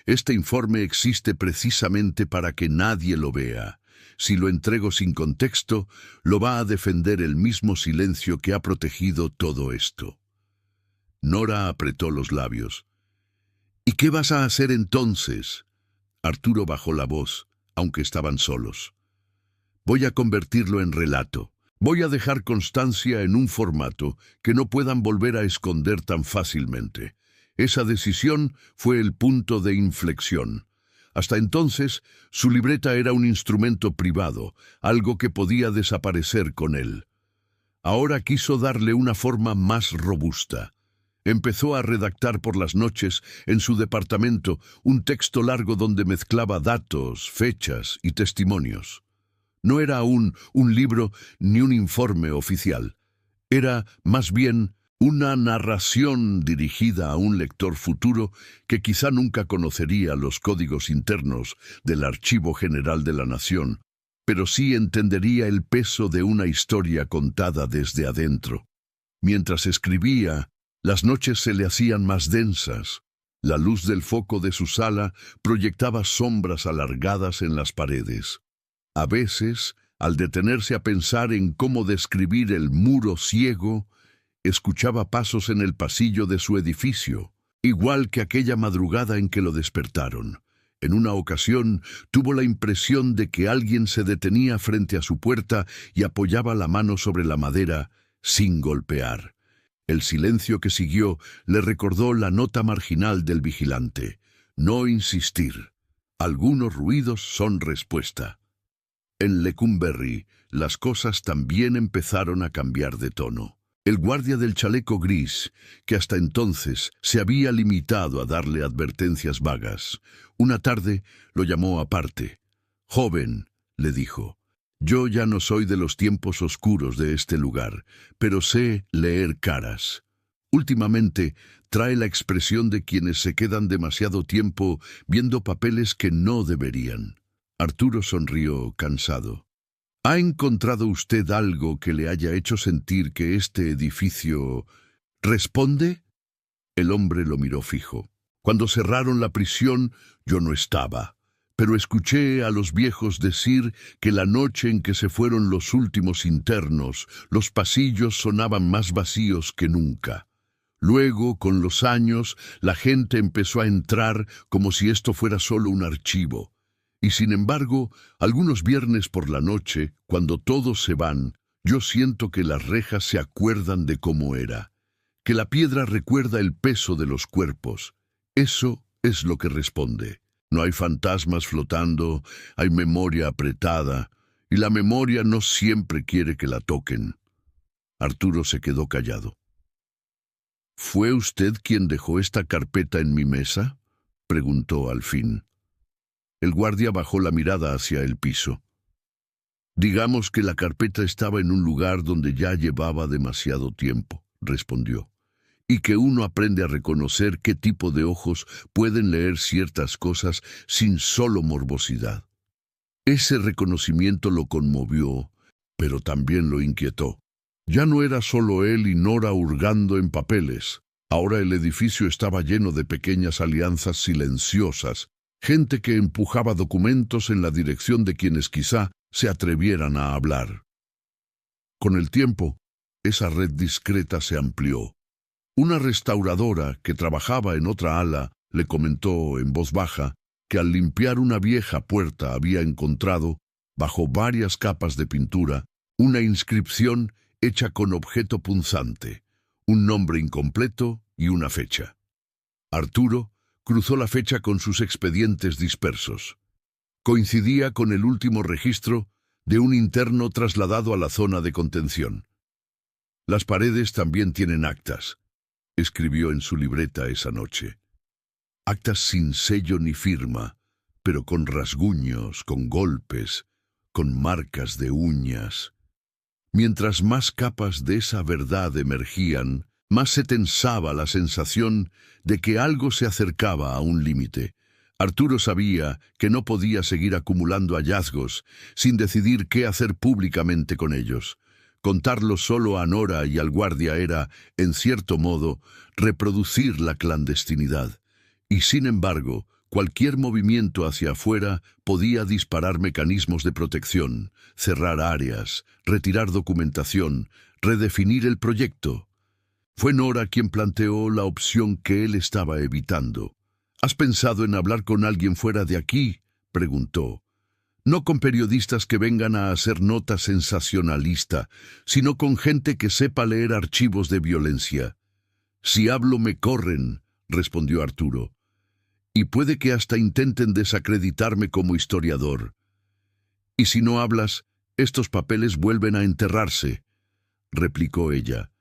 Este informe existe precisamente para que nadie lo vea. Si lo entrego sin contexto, lo va a defender el mismo silencio que ha protegido todo esto. Nora apretó los labios. ¿Y qué vas a hacer entonces? Arturo bajó la voz, aunque estaban solos. Voy a convertirlo en relato. Voy a dejar constancia en un formato que no puedan volver a esconder tan fácilmente. Esa decisión fue el punto de inflexión. Hasta entonces, su libreta era un instrumento privado, algo que podía desaparecer con él. Ahora quiso darle una forma más robusta. Empezó a redactar por las noches en su departamento un texto largo donde mezclaba datos, fechas y testimonios. No era aún un libro ni un informe oficial. Era, más bien, una narración dirigida a un lector futuro que quizá nunca conocería los códigos internos del Archivo General de la Nación, pero sí entendería el peso de una historia contada desde adentro. Mientras escribía, las noches se le hacían más densas. La luz del foco de su sala proyectaba sombras alargadas en las paredes. A veces, al detenerse a pensar en cómo describir el muro ciego, escuchaba pasos en el pasillo de su edificio, igual que aquella madrugada en que lo despertaron. En una ocasión, tuvo la impresión de que alguien se detenía frente a su puerta y apoyaba la mano sobre la madera, sin golpear. El silencio que siguió le recordó la nota marginal del vigilante. No insistir. Algunos ruidos son respuesta. En Lecumberri, las cosas también empezaron a cambiar de tono. El guardia del chaleco gris, que hasta entonces se había limitado a darle advertencias vagas, una tarde lo llamó aparte. «Joven», le dijo, «yo ya no soy de los tiempos oscuros de este lugar, pero sé leer caras. Últimamente trae la expresión de quienes se quedan demasiado tiempo viendo papeles que no deberían». Arturo sonrió, cansado. ¿Ha encontrado usted algo que le haya hecho sentir que este edificio responde? El hombre lo miró fijo. Cuando cerraron la prisión, yo no estaba, pero escuché a los viejos decir que la noche en que se fueron los últimos internos, los pasillos sonaban más vacíos que nunca. Luego, con los años, la gente empezó a entrar como si esto fuera solo un archivo. Y sin embargo, algunos viernes por la noche, cuando todos se van, yo siento que las rejas se acuerdan de cómo era, que la piedra recuerda el peso de los cuerpos. Eso es lo que responde. No hay fantasmas flotando, hay memoria apretada, y la memoria no siempre quiere que la toquen. Arturo se quedó callado. ¿Fue usted quien dejó esta carpeta en mi mesa?, preguntó al fin. El guardia bajó la mirada hacia el piso. Digamos que la carpeta estaba en un lugar donde ya llevaba demasiado tiempo, respondió, y que uno aprende a reconocer qué tipo de ojos pueden leer ciertas cosas sin solo morbosidad. Ese reconocimiento lo conmovió, pero también lo inquietó. Ya no era solo él y Nora hurgando en papeles. Ahora el edificio estaba lleno de pequeñas alianzas silenciosas, gente que empujaba documentos en la dirección de quienes quizá se atrevieran a hablar. Con el tiempo, esa red discreta se amplió. Una restauradora que trabajaba en otra ala le comentó en voz baja que al limpiar una vieja puerta había encontrado, bajo varias capas de pintura, una inscripción hecha con objeto punzante, un nombre incompleto y una fecha. Arturo cruzó la fecha con sus expedientes dispersos. Coincidía con el último registro de un interno trasladado a la zona de contención. Las paredes también tienen actas, escribió en su libreta esa noche. Actas sin sello ni firma, pero con rasguños, con golpes, con marcas de uñas. Mientras más capas de esa verdad emergían, más se tensaba la sensación de que algo se acercaba a un límite. Arturo sabía que no podía seguir acumulando hallazgos sin decidir qué hacer públicamente con ellos. Contarlo solo a Nora y al guardia era, en cierto modo, reproducir la clandestinidad. Y sin embargo, cualquier movimiento hacia afuera podía disparar mecanismos de protección, cerrar áreas, retirar documentación, redefinir el proyecto. Fue Nora quien planteó la opción que él estaba evitando. ¿Has pensado en hablar con alguien fuera de aquí?, preguntó. No con periodistas que vengan a hacer nota sensacionalista, sino con gente que sepa leer archivos de violencia. Si hablo me corren, respondió Arturo. Y puede que hasta intenten desacreditarme como historiador. Y si no hablas, estos papeles vuelven a enterrarse, replicó ella.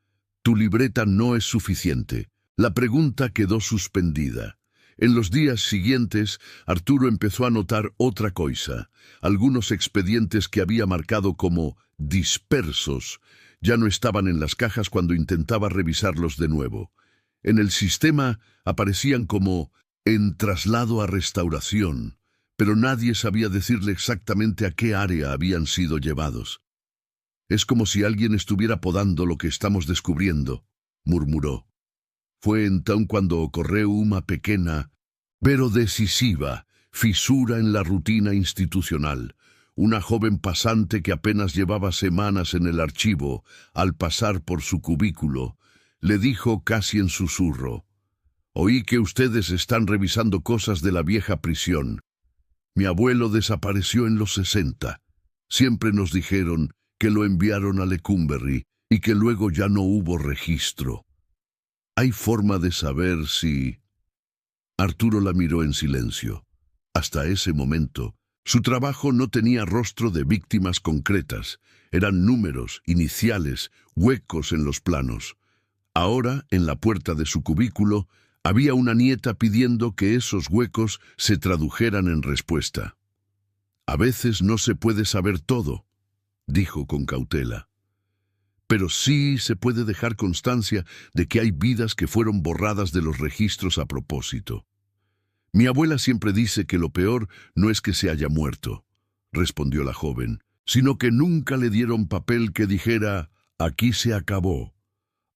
Tu libreta no es suficiente. La pregunta quedó suspendida. En los días siguientes, Arturo empezó a notar otra cosa. Algunos expedientes que había marcado como dispersos ya no estaban en las cajas cuando intentaba revisarlos de nuevo. En el sistema aparecían como en traslado a restauración, pero nadie sabía decirle exactamente a qué área habían sido llevados. Es como si alguien estuviera podando lo que estamos descubriendo, murmuró. Fue entonces cuando ocurrió una pequeña, pero decisiva, fisura en la rutina institucional. Una joven pasante que apenas llevaba semanas en el archivo, al pasar por su cubículo, le dijo casi en susurro: «Oí que ustedes están revisando cosas de la vieja prisión. Mi abuelo desapareció en los 60. Siempre nos dijeron que lo enviaron a Lecumberri y que luego ya no hubo registro. ¿Hay forma de saber si...?» Arturo la miró en silencio. Hasta ese momento, su trabajo no tenía rostro de víctimas concretas. Eran números, iniciales, huecos en los planos. Ahora, en la puerta de su cubículo, había una nieta pidiendo que esos huecos se tradujeran en respuesta. «A veces no se puede saber todo», dijo con cautela. «Pero sí se puede dejar constancia de que hay vidas que fueron borradas de los registros a propósito. Mi abuela siempre dice que lo peor no es que se haya muerto», respondió la joven, «sino que nunca le dieron papel que dijera, aquí se acabó».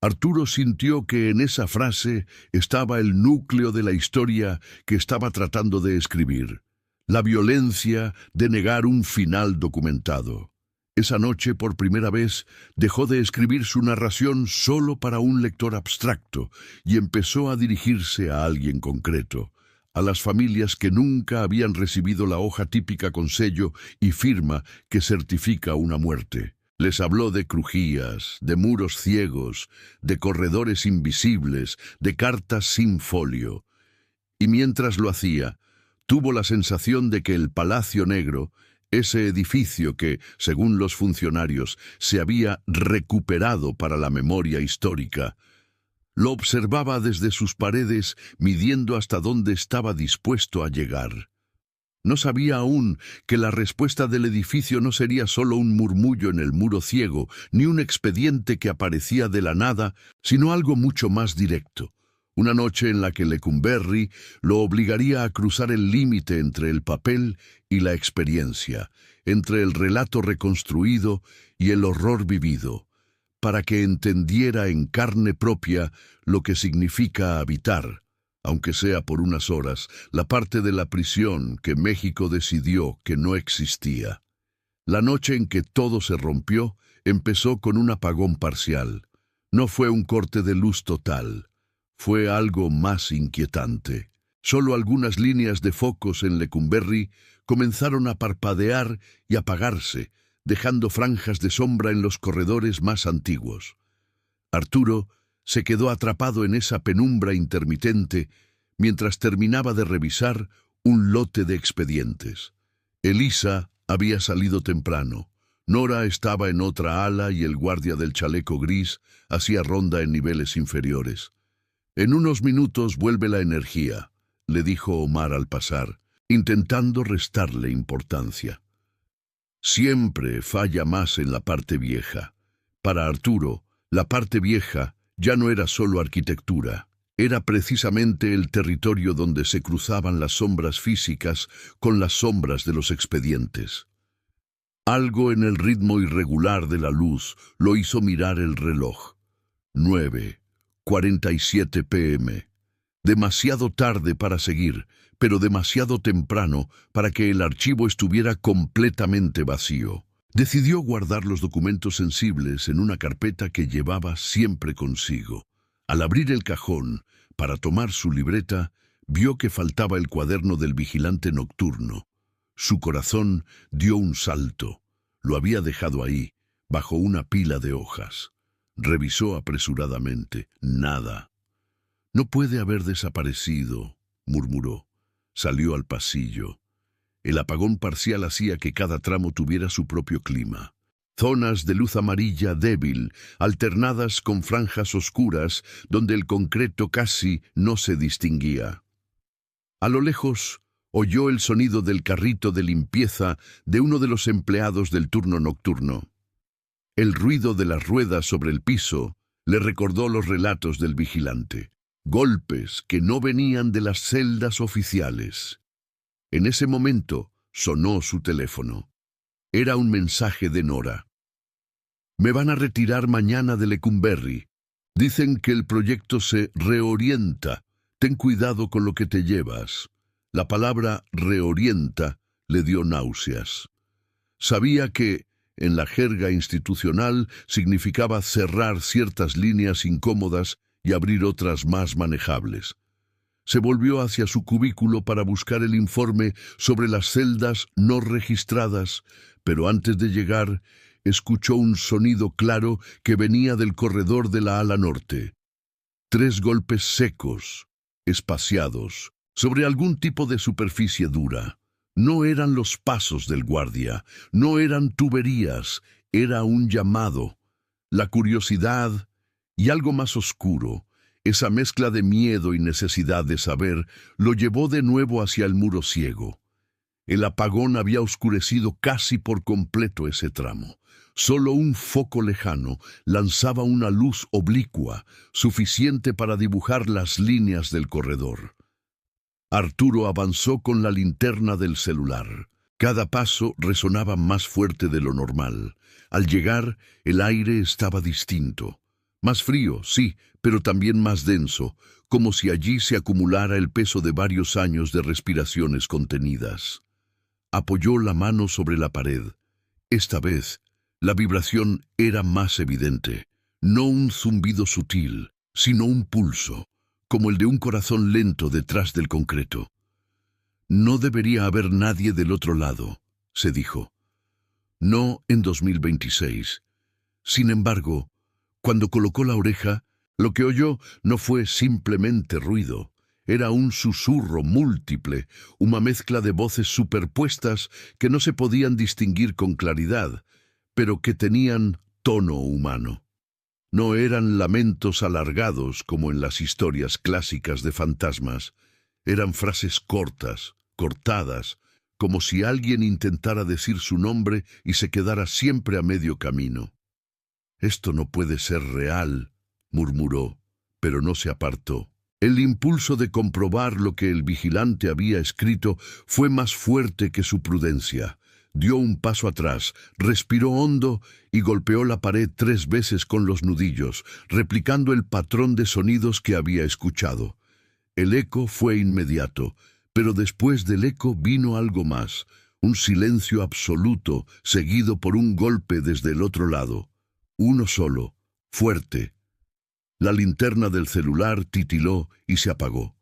Arturo sintió que en esa frase estaba el núcleo de la historia que estaba tratando de escribir. La violencia de negar un final documentado. Esa noche, por primera vez, dejó de escribir su narración solo para un lector abstracto y empezó a dirigirse a alguien concreto, a las familias que nunca habían recibido la hoja típica con sello y firma que certifica una muerte. Les habló de crujías, de muros ciegos, de corredores invisibles, de cartas sin folio. Y mientras lo hacía, tuvo la sensación de que el Palacio Negro, ese edificio que, según los funcionarios, se había recuperado para la memoria histórica, lo observaba desde sus paredes, midiendo hasta dónde estaba dispuesto a llegar. No sabía aún que la respuesta del edificio no sería solo un murmullo en el muro ciego, ni un expediente que aparecía de la nada, sino algo mucho más directo. Una noche en la que Lecumberri lo obligaría a cruzar el límite entre el papel y la experiencia, entre el relato reconstruido y el horror vivido, para que entendiera en carne propia lo que significa habitar, aunque sea por unas horas, la parte de la prisión que México decidió que no existía. La noche en que todo se rompió empezó con un apagón parcial. No fue un corte de luz total. Fue algo más inquietante. Solo algunas líneas de focos en Lecumberri comenzaron a parpadear y apagarse, dejando franjas de sombra en los corredores más antiguos. Arturo se quedó atrapado en esa penumbra intermitente mientras terminaba de revisar un lote de expedientes. Elisa había salido temprano. Nora estaba en otra ala y el guardia del chaleco gris hacía ronda en niveles inferiores. «En unos minutos vuelve la energía», le dijo Omar al pasar, intentando restarle importancia. Siempre falla más en la parte vieja. Para Arturo, la parte vieja ya no era solo arquitectura, era precisamente el territorio donde se cruzaban las sombras físicas con las sombras de los expedientes. Algo en el ritmo irregular de la luz lo hizo mirar el reloj. 9:47 p.m. Demasiado tarde para seguir, pero demasiado temprano para que el archivo estuviera completamente vacío. Decidió guardar los documentos sensibles en una carpeta que llevaba siempre consigo. Al abrir el cajón, para tomar su libreta, vio que faltaba el cuaderno del vigilante nocturno. Su corazón dio un salto. Lo había dejado ahí, bajo una pila de hojas. Revisó apresuradamente. Nada. «No puede haber desaparecido», murmuró. Salió al pasillo. El apagón parcial hacía que cada tramo tuviera su propio clima. Zonas de luz amarilla débil, alternadas con franjas oscuras, donde el concreto casi no se distinguía. A lo lejos, oyó el sonido del carrito de limpieza de uno de los empleados del turno nocturno. El ruido de las ruedas sobre el piso le recordó los relatos del vigilante. Golpes que no venían de las celdas oficiales. En ese momento sonó su teléfono. Era un mensaje de Nora. «Me van a retirar mañana de Lecumberri. Dicen que el proyecto se reorienta. Ten cuidado con lo que te llevas». La palabra reorienta le dio náuseas. Sabía que, en la jerga institucional, significaba cerrar ciertas líneas incómodas y abrir otras más manejables. Se volvió hacia su cubículo para buscar el informe sobre las celdas no registradas, pero antes de llegar, escuchó un sonido claro que venía del corredor de la ala norte. 3 golpes secos, espaciados, sobre algún tipo de superficie dura. No eran los pasos del guardia, no eran tuberías, era un llamado. La curiosidad y algo más oscuro, esa mezcla de miedo y necesidad de saber, lo llevó de nuevo hacia el muro ciego. El apagón había oscurecido casi por completo ese tramo. Solo un foco lejano lanzaba una luz oblicua, suficiente para dibujar las líneas del corredor. Arturo avanzó con la linterna del celular. Cada paso resonaba más fuerte de lo normal. Al llegar, el aire estaba distinto. Más frío, sí, pero también más denso, como si allí se acumulara el peso de varios años de respiraciones contenidas. Apoyó la mano sobre la pared. Esta vez, la vibración era más evidente. No un zumbido sutil, sino un pulso, como el de un corazón lento detrás del concreto. «No debería haber nadie del otro lado», se dijo. «No en 2026. Sin embargo, cuando colocó la oreja, lo que oyó no fue simplemente ruido. Era un susurro múltiple, una mezcla de voces superpuestas que no se podían distinguir con claridad, pero que tenían tono humano. No eran lamentos alargados como en las historias clásicas de fantasmas. Eran frases cortas, cortadas, como si alguien intentara decir su nombre y se quedara siempre a medio camino. «Esto no puede ser real», murmuró, pero no se apartó. El impulso de comprobar lo que el vigilante había escrito fue más fuerte que su prudencia. Dio un paso atrás, respiró hondo y golpeó la pared 3 veces con los nudillos, replicando el patrón de sonidos que había escuchado. El eco fue inmediato, pero después del eco vino algo más, un silencio absoluto seguido por un golpe desde el otro lado. Uno solo, fuerte. La linterna del celular titiló y se apagó.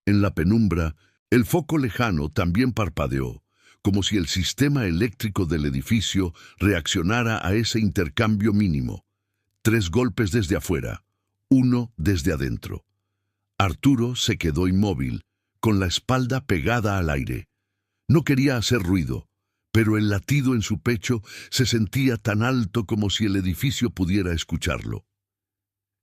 En la penumbra, el foco lejano también parpadeó, como si el sistema eléctrico del edificio reaccionara a ese intercambio mínimo. 3 golpes desde afuera, 1 desde adentro. Arturo se quedó inmóvil, con la espalda pegada al aire. No quería hacer ruido, pero el latido en su pecho se sentía tan alto como si el edificio pudiera escucharlo.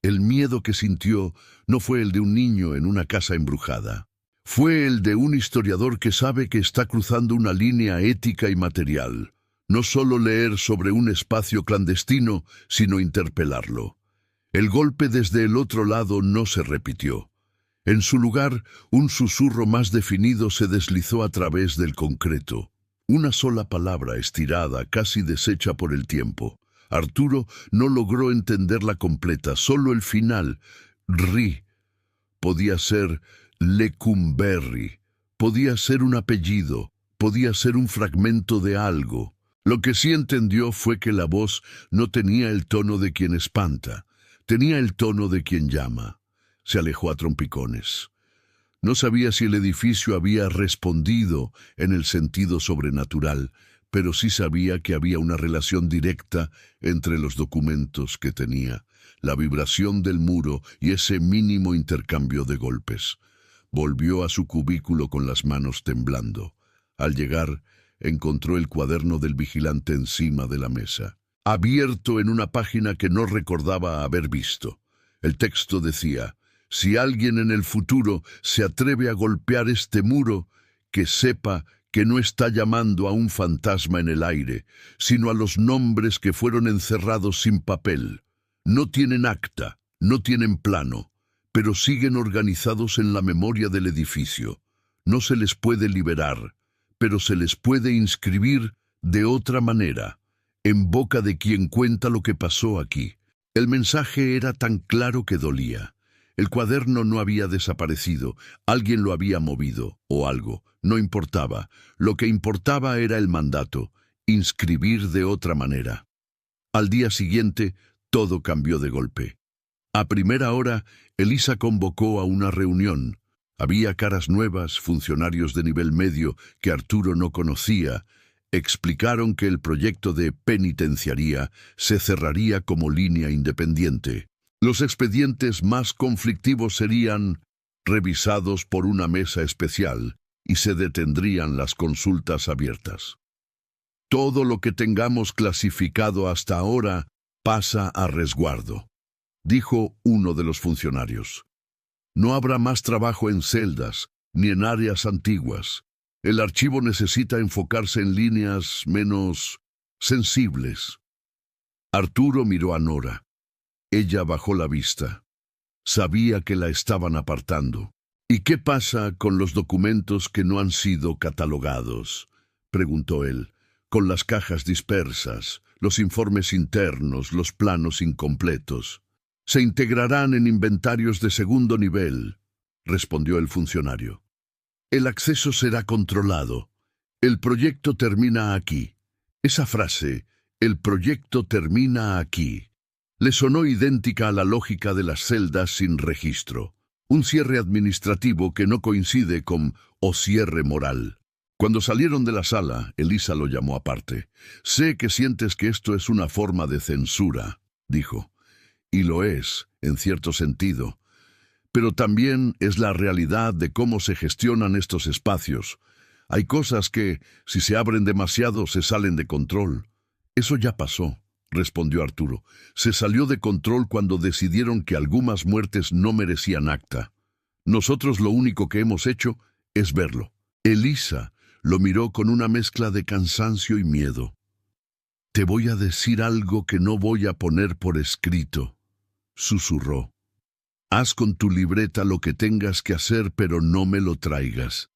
El miedo que sintió no fue el de un niño en una casa embrujada. Fue el de un historiador que sabe que está cruzando una línea ética y material. No solo leer sobre un espacio clandestino, sino interpelarlo. El golpe desde el otro lado no se repitió. En su lugar, un susurro más definido se deslizó a través del concreto. Una sola palabra estirada, casi deshecha por el tiempo. Arturo no logró entenderla completa, solo el final. Ri. Podía ser Lecumberri. Podía ser un apellido. Podía ser un fragmento de algo. Lo que sí entendió fue que la voz no tenía el tono de quien espanta. Tenía el tono de quien llama. Se alejó a trompicones. No sabía si el edificio había respondido en el sentido sobrenatural, pero sí sabía que había una relación directa entre los documentos que tenía, la vibración del muro y ese mínimo intercambio de golpes. Volvió a su cubículo con las manos temblando. Al llegar, encontró el cuaderno del vigilante encima de la mesa, abierto en una página que no recordaba haber visto. El texto decía: si alguien en el futuro se atreve a golpear este muro, que sepa que no está llamando a un fantasma en el aire, sino a los nombres que fueron encerrados sin papel. No tienen acta, no tienen plano, pero siguen organizados en la memoria del edificio. No se les puede liberar, pero se les puede inscribir de otra manera, en boca de quien cuenta lo que pasó aquí. El mensaje era tan claro que dolía. El cuaderno no había desaparecido, alguien lo había movido, o algo, no importaba. Lo que importaba era el mandato, inscribir de otra manera. Al día siguiente, todo cambió de golpe. A primera hora, Elisa convocó a una reunión. Había caras nuevas, funcionarios de nivel medio que Arturo no conocía. Explicaron que el proyecto de penitenciaría se cerraría como línea independiente. Los expedientes más conflictivos serían revisados por una mesa especial y se detendrían las consultas abiertas. Todo lo que tengamos clasificado hasta ahora pasa a resguardo, dijo uno de los funcionarios. No habrá más trabajo en celdas ni en áreas antiguas. El archivo necesita enfocarse en líneas menos sensibles. Arturo miró a Nora. Ella bajó la vista. Sabía que la estaban apartando. ¿Y qué pasa con los documentos que no han sido catalogados?, preguntó él. Con las cajas dispersas, los informes internos, los planos incompletos. Se integrarán en inventarios de segundo nivel, respondió el funcionario. El acceso será controlado. El proyecto termina aquí. Esa frase, el proyecto termina aquí, le sonó idéntica a la lógica de las celdas sin registro. Un cierre administrativo que no coincide con o cierre moral. Cuando salieron de la sala, Elisa lo llamó aparte. Sé que sientes que esto es una forma de censura, dijo. Y lo es, en cierto sentido. Pero también es la realidad de cómo se gestionan estos espacios. Hay cosas que, si se abren demasiado, se salen de control. Eso ya pasó, respondió Arturo. Se salió de control cuando decidieron que algunas muertes no merecían acta. Nosotros lo único que hemos hecho es verlo. Elisa lo miró con una mezcla de cansancio y miedo. Te voy a decir algo que no voy a poner por escrito, susurró. Haz con tu libreta lo que tengas que hacer, pero no me lo traigas.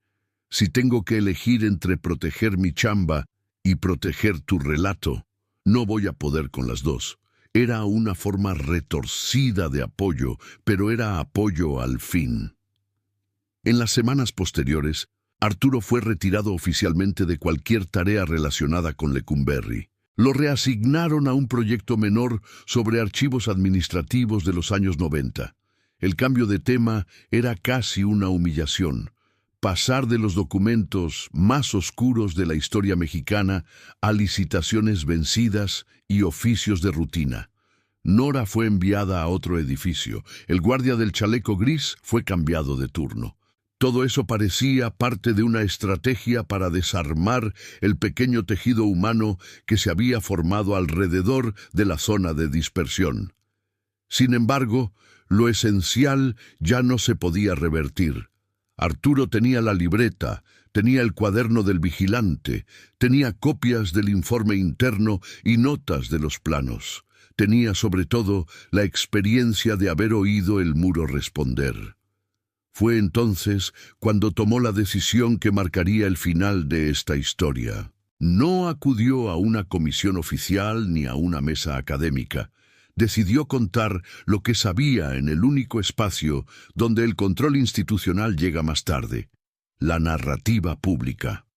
Si tengo que elegir entre proteger mi chamba y proteger tu relato, no voy a poder con las dos. Era una forma retorcida de apoyo, pero era apoyo al fin. En las semanas posteriores, Arturo fue retirado oficialmente de cualquier tarea relacionada con Lecumberri. Lo reasignaron a un proyecto menor sobre archivos administrativos de los años 90. El cambio de tema era casi una humillación. Pasar de los documentos más oscuros de la historia mexicana a licitaciones vencidas y oficios de rutina. Nora fue enviada a otro edificio. El guardia del chaleco gris fue cambiado de turno. Todo eso parecía parte de una estrategia para desarmar el pequeño tejido humano que se había formado alrededor de la zona de dispersión. Sin embargo, lo esencial ya no se podía revertir. Arturo tenía la libreta, tenía el cuaderno del vigilante, tenía copias del informe interno y notas de los planos. Tenía sobre todo la experiencia de haber oído el muro responder. Fue entonces cuando tomó la decisión que marcaría el final de esta historia. No acudió a una comisión oficial ni a una mesa académica. Decidió contar lo que sabía en el único espacio donde el control institucional llega más tarde, la narrativa pública.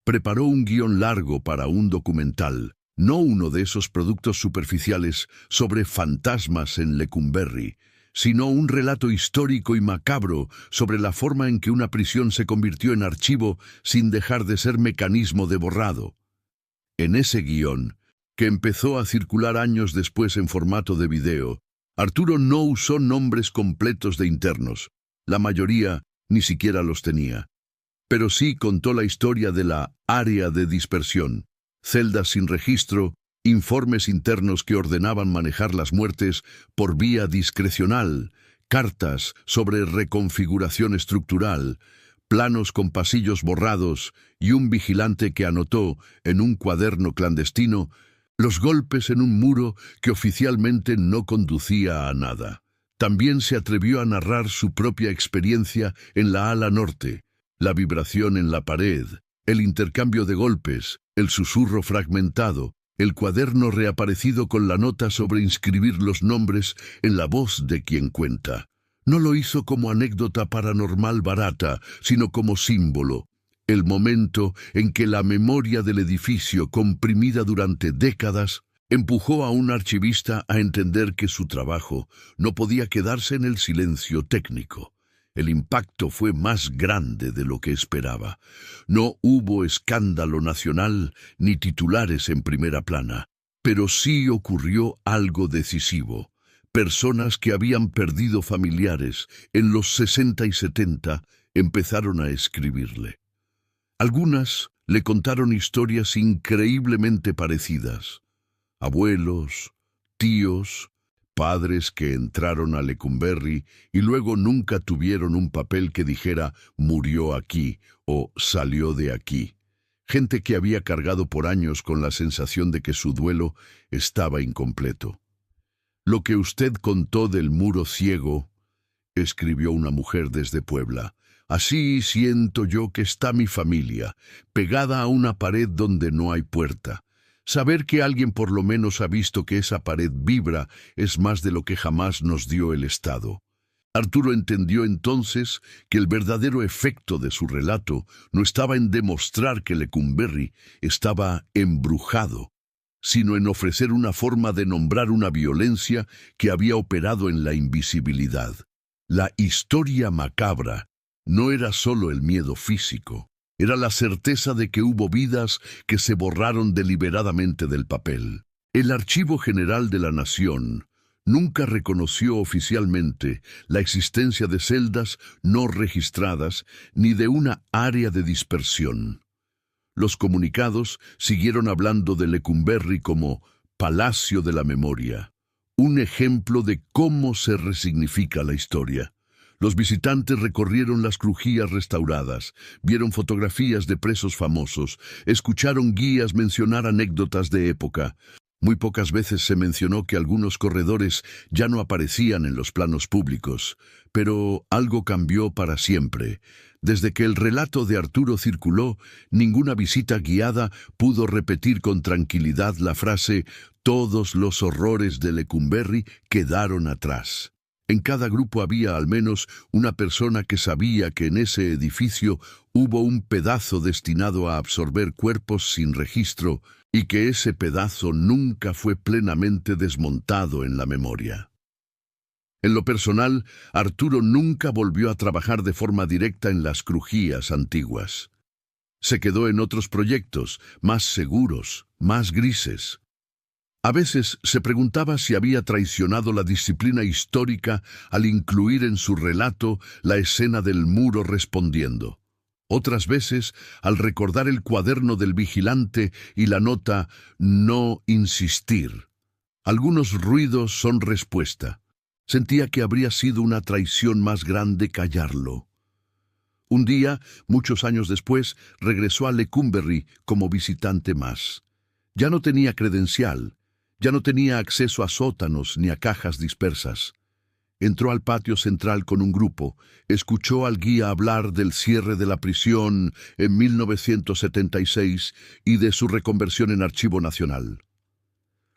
Preparó un guión largo para un documental, no uno de esos productos superficiales sobre fantasmas en Lecumberri, sino un relato histórico y macabro sobre la forma en que una prisión se convirtió en archivo sin dejar de ser mecanismo de borrado. En ese guión, que empezó a circular años después en formato de video, Arturo no usó nombres completos de internos. La mayoría ni siquiera los tenía. Pero sí contó la historia de la área de dispersión, celdas sin registro, informes internos que ordenaban manejar las muertes por vía discrecional, cartas sobre reconfiguración estructural, planos con pasillos borrados y un vigilante que anotó en un cuaderno clandestino los golpes en un muro que oficialmente no conducía a nada. También se atrevió a narrar su propia experiencia en la ala norte, la vibración en la pared, el intercambio de golpes, el susurro fragmentado, el cuaderno reaparecido con la nota sobre inscribir los nombres en la voz de quien cuenta. No lo hizo como anécdota paranormal barata, sino como símbolo. El momento en que la memoria del edificio, comprimida durante décadas, empujó a un archivista a entender que su trabajo no podía quedarse en el silencio técnico. El impacto fue más grande de lo que esperaba. No hubo escándalo nacional ni titulares en primera plana, pero sí ocurrió algo decisivo. Personas que habían perdido familiares en los 60 y 70 empezaron a escribirle. Algunas le contaron historias increíblemente parecidas. Abuelos, tíos, padres que entraron a Lecumberri y luego nunca tuvieron un papel que dijera «murió aquí» o «salió de aquí». Gente que había cargado por años con la sensación de que su duelo estaba incompleto. «Lo que usted contó del muro ciego», escribió una mujer desde Puebla, «así siento yo que está mi familia, pegada a una pared donde no hay puerta. Saber que alguien por lo menos ha visto que esa pared vibra es más de lo que jamás nos dio el Estado». Arturo entendió entonces que el verdadero efecto de su relato no estaba en demostrar que Lecumberri estaba embrujado, sino en ofrecer una forma de nombrar una violencia que había operado en la invisibilidad. La historia macabra no era solo el miedo físico, era la certeza de que hubo vidas que se borraron deliberadamente del papel. El Archivo General de la Nación nunca reconoció oficialmente la existencia de celdas no registradas ni de una área de dispersión. Los comunicados siguieron hablando de Lecumberri como Palacio de la Memoria, un ejemplo de cómo se resignifica la historia. Los visitantes recorrieron las crujías restauradas, vieron fotografías de presos famosos, escucharon guías mencionar anécdotas de época. Muy pocas veces se mencionó que algunos corredores ya no aparecían en los planos públicos, pero algo cambió para siempre. Desde que el relato de Arturo circuló, ninguna visita guiada pudo repetir con tranquilidad la frase «Todos los horrores de Lecumberri quedaron atrás». En cada grupo había al menos una persona que sabía que en ese edificio hubo un pedazo destinado a absorber cuerpos sin registro y que ese pedazo nunca fue plenamente desmontado en la memoria. En lo personal, Arturo nunca volvió a trabajar de forma directa en las crujías antiguas. Se quedó en otros proyectos, más seguros, más grises. A veces se preguntaba si había traicionado la disciplina histórica al incluir en su relato la escena del muro respondiendo. Otras veces, al recordar el cuaderno del vigilante y la nota «no insistir». Algunos ruidos son respuesta. Sentía que habría sido una traición más grande callarlo. Un día, muchos años después, regresó a Lecumberri como visitante más. Ya no tenía credencial, ya no tenía acceso a sótanos ni a cajas dispersas. Entró al patio central con un grupo, escuchó al guía hablar del cierre de la prisión en 1976 y de su reconversión en archivo nacional.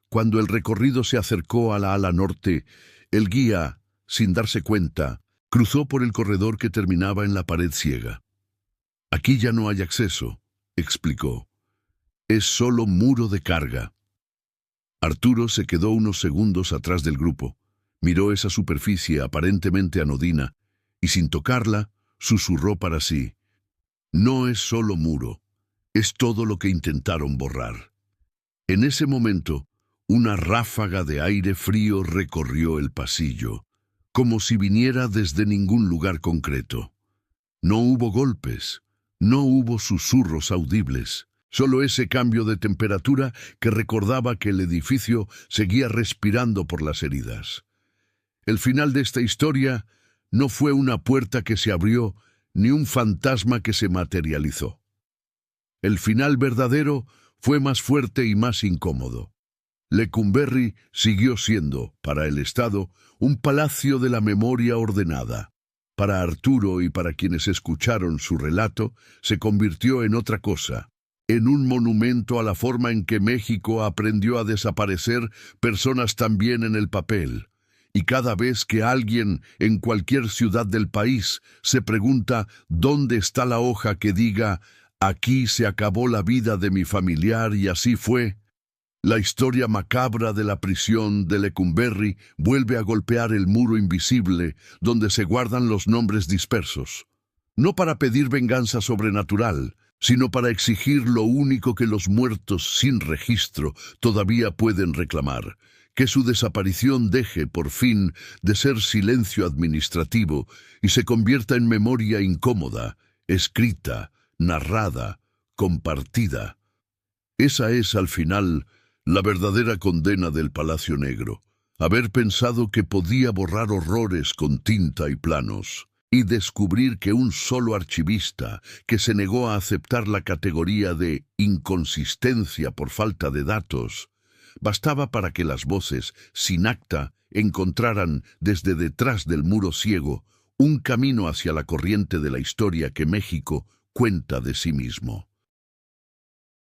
Cuando el recorrido se acercó a la ala norte, el guía, sin darse cuenta, cruzó por el corredor que terminaba en la pared ciega. «Aquí ya no hay acceso», explicó. «Es solo muro de carga». Arturo se quedó unos segundos atrás del grupo. Miró esa superficie aparentemente anodina y, sin tocarla, susurró para sí: «No es solo muro, es todo lo que intentaron borrar». En ese momento, una ráfaga de aire frío recorrió el pasillo, como si viniera desde ningún lugar concreto. No hubo golpes, no hubo susurros audibles, solo ese cambio de temperatura que recordaba que el edificio seguía respirando por las heridas. El final de esta historia no fue una puerta que se abrió ni un fantasma que se materializó. El final verdadero fue más fuerte y más incómodo. Lecumberri siguió siendo, para el Estado, un palacio de la memoria ordenada. Para Arturo y para quienes escucharon su relato, se convirtió en otra cosa, en un monumento a la forma en que México aprendió a desaparecer personas también en el papel. Y cada vez que alguien en cualquier ciudad del país se pregunta dónde está la hoja que diga «Aquí se acabó la vida de mi familiar y así fue», la historia macabra de la prisión de Lecumberri vuelve a golpear el muro invisible donde se guardan los nombres dispersos. No para pedir venganza sobrenatural, sino para exigir lo único que los muertos sin registro todavía pueden reclamar: que su desaparición deje, por fin, de ser silencio administrativo y se convierta en memoria incómoda, escrita, narrada, compartida. Esa es, al final, la verdadera condena del Palacio Negro: haber pensado que podía borrar horrores con tinta y planos, y descubrir que un solo archivista, que se negó a aceptar la categoría de inconsistencia por falta de datos, bastaba para que las voces, sin acta, encontraran, desde detrás del muro ciego, un camino hacia la corriente de la historia que México cuenta de sí mismo.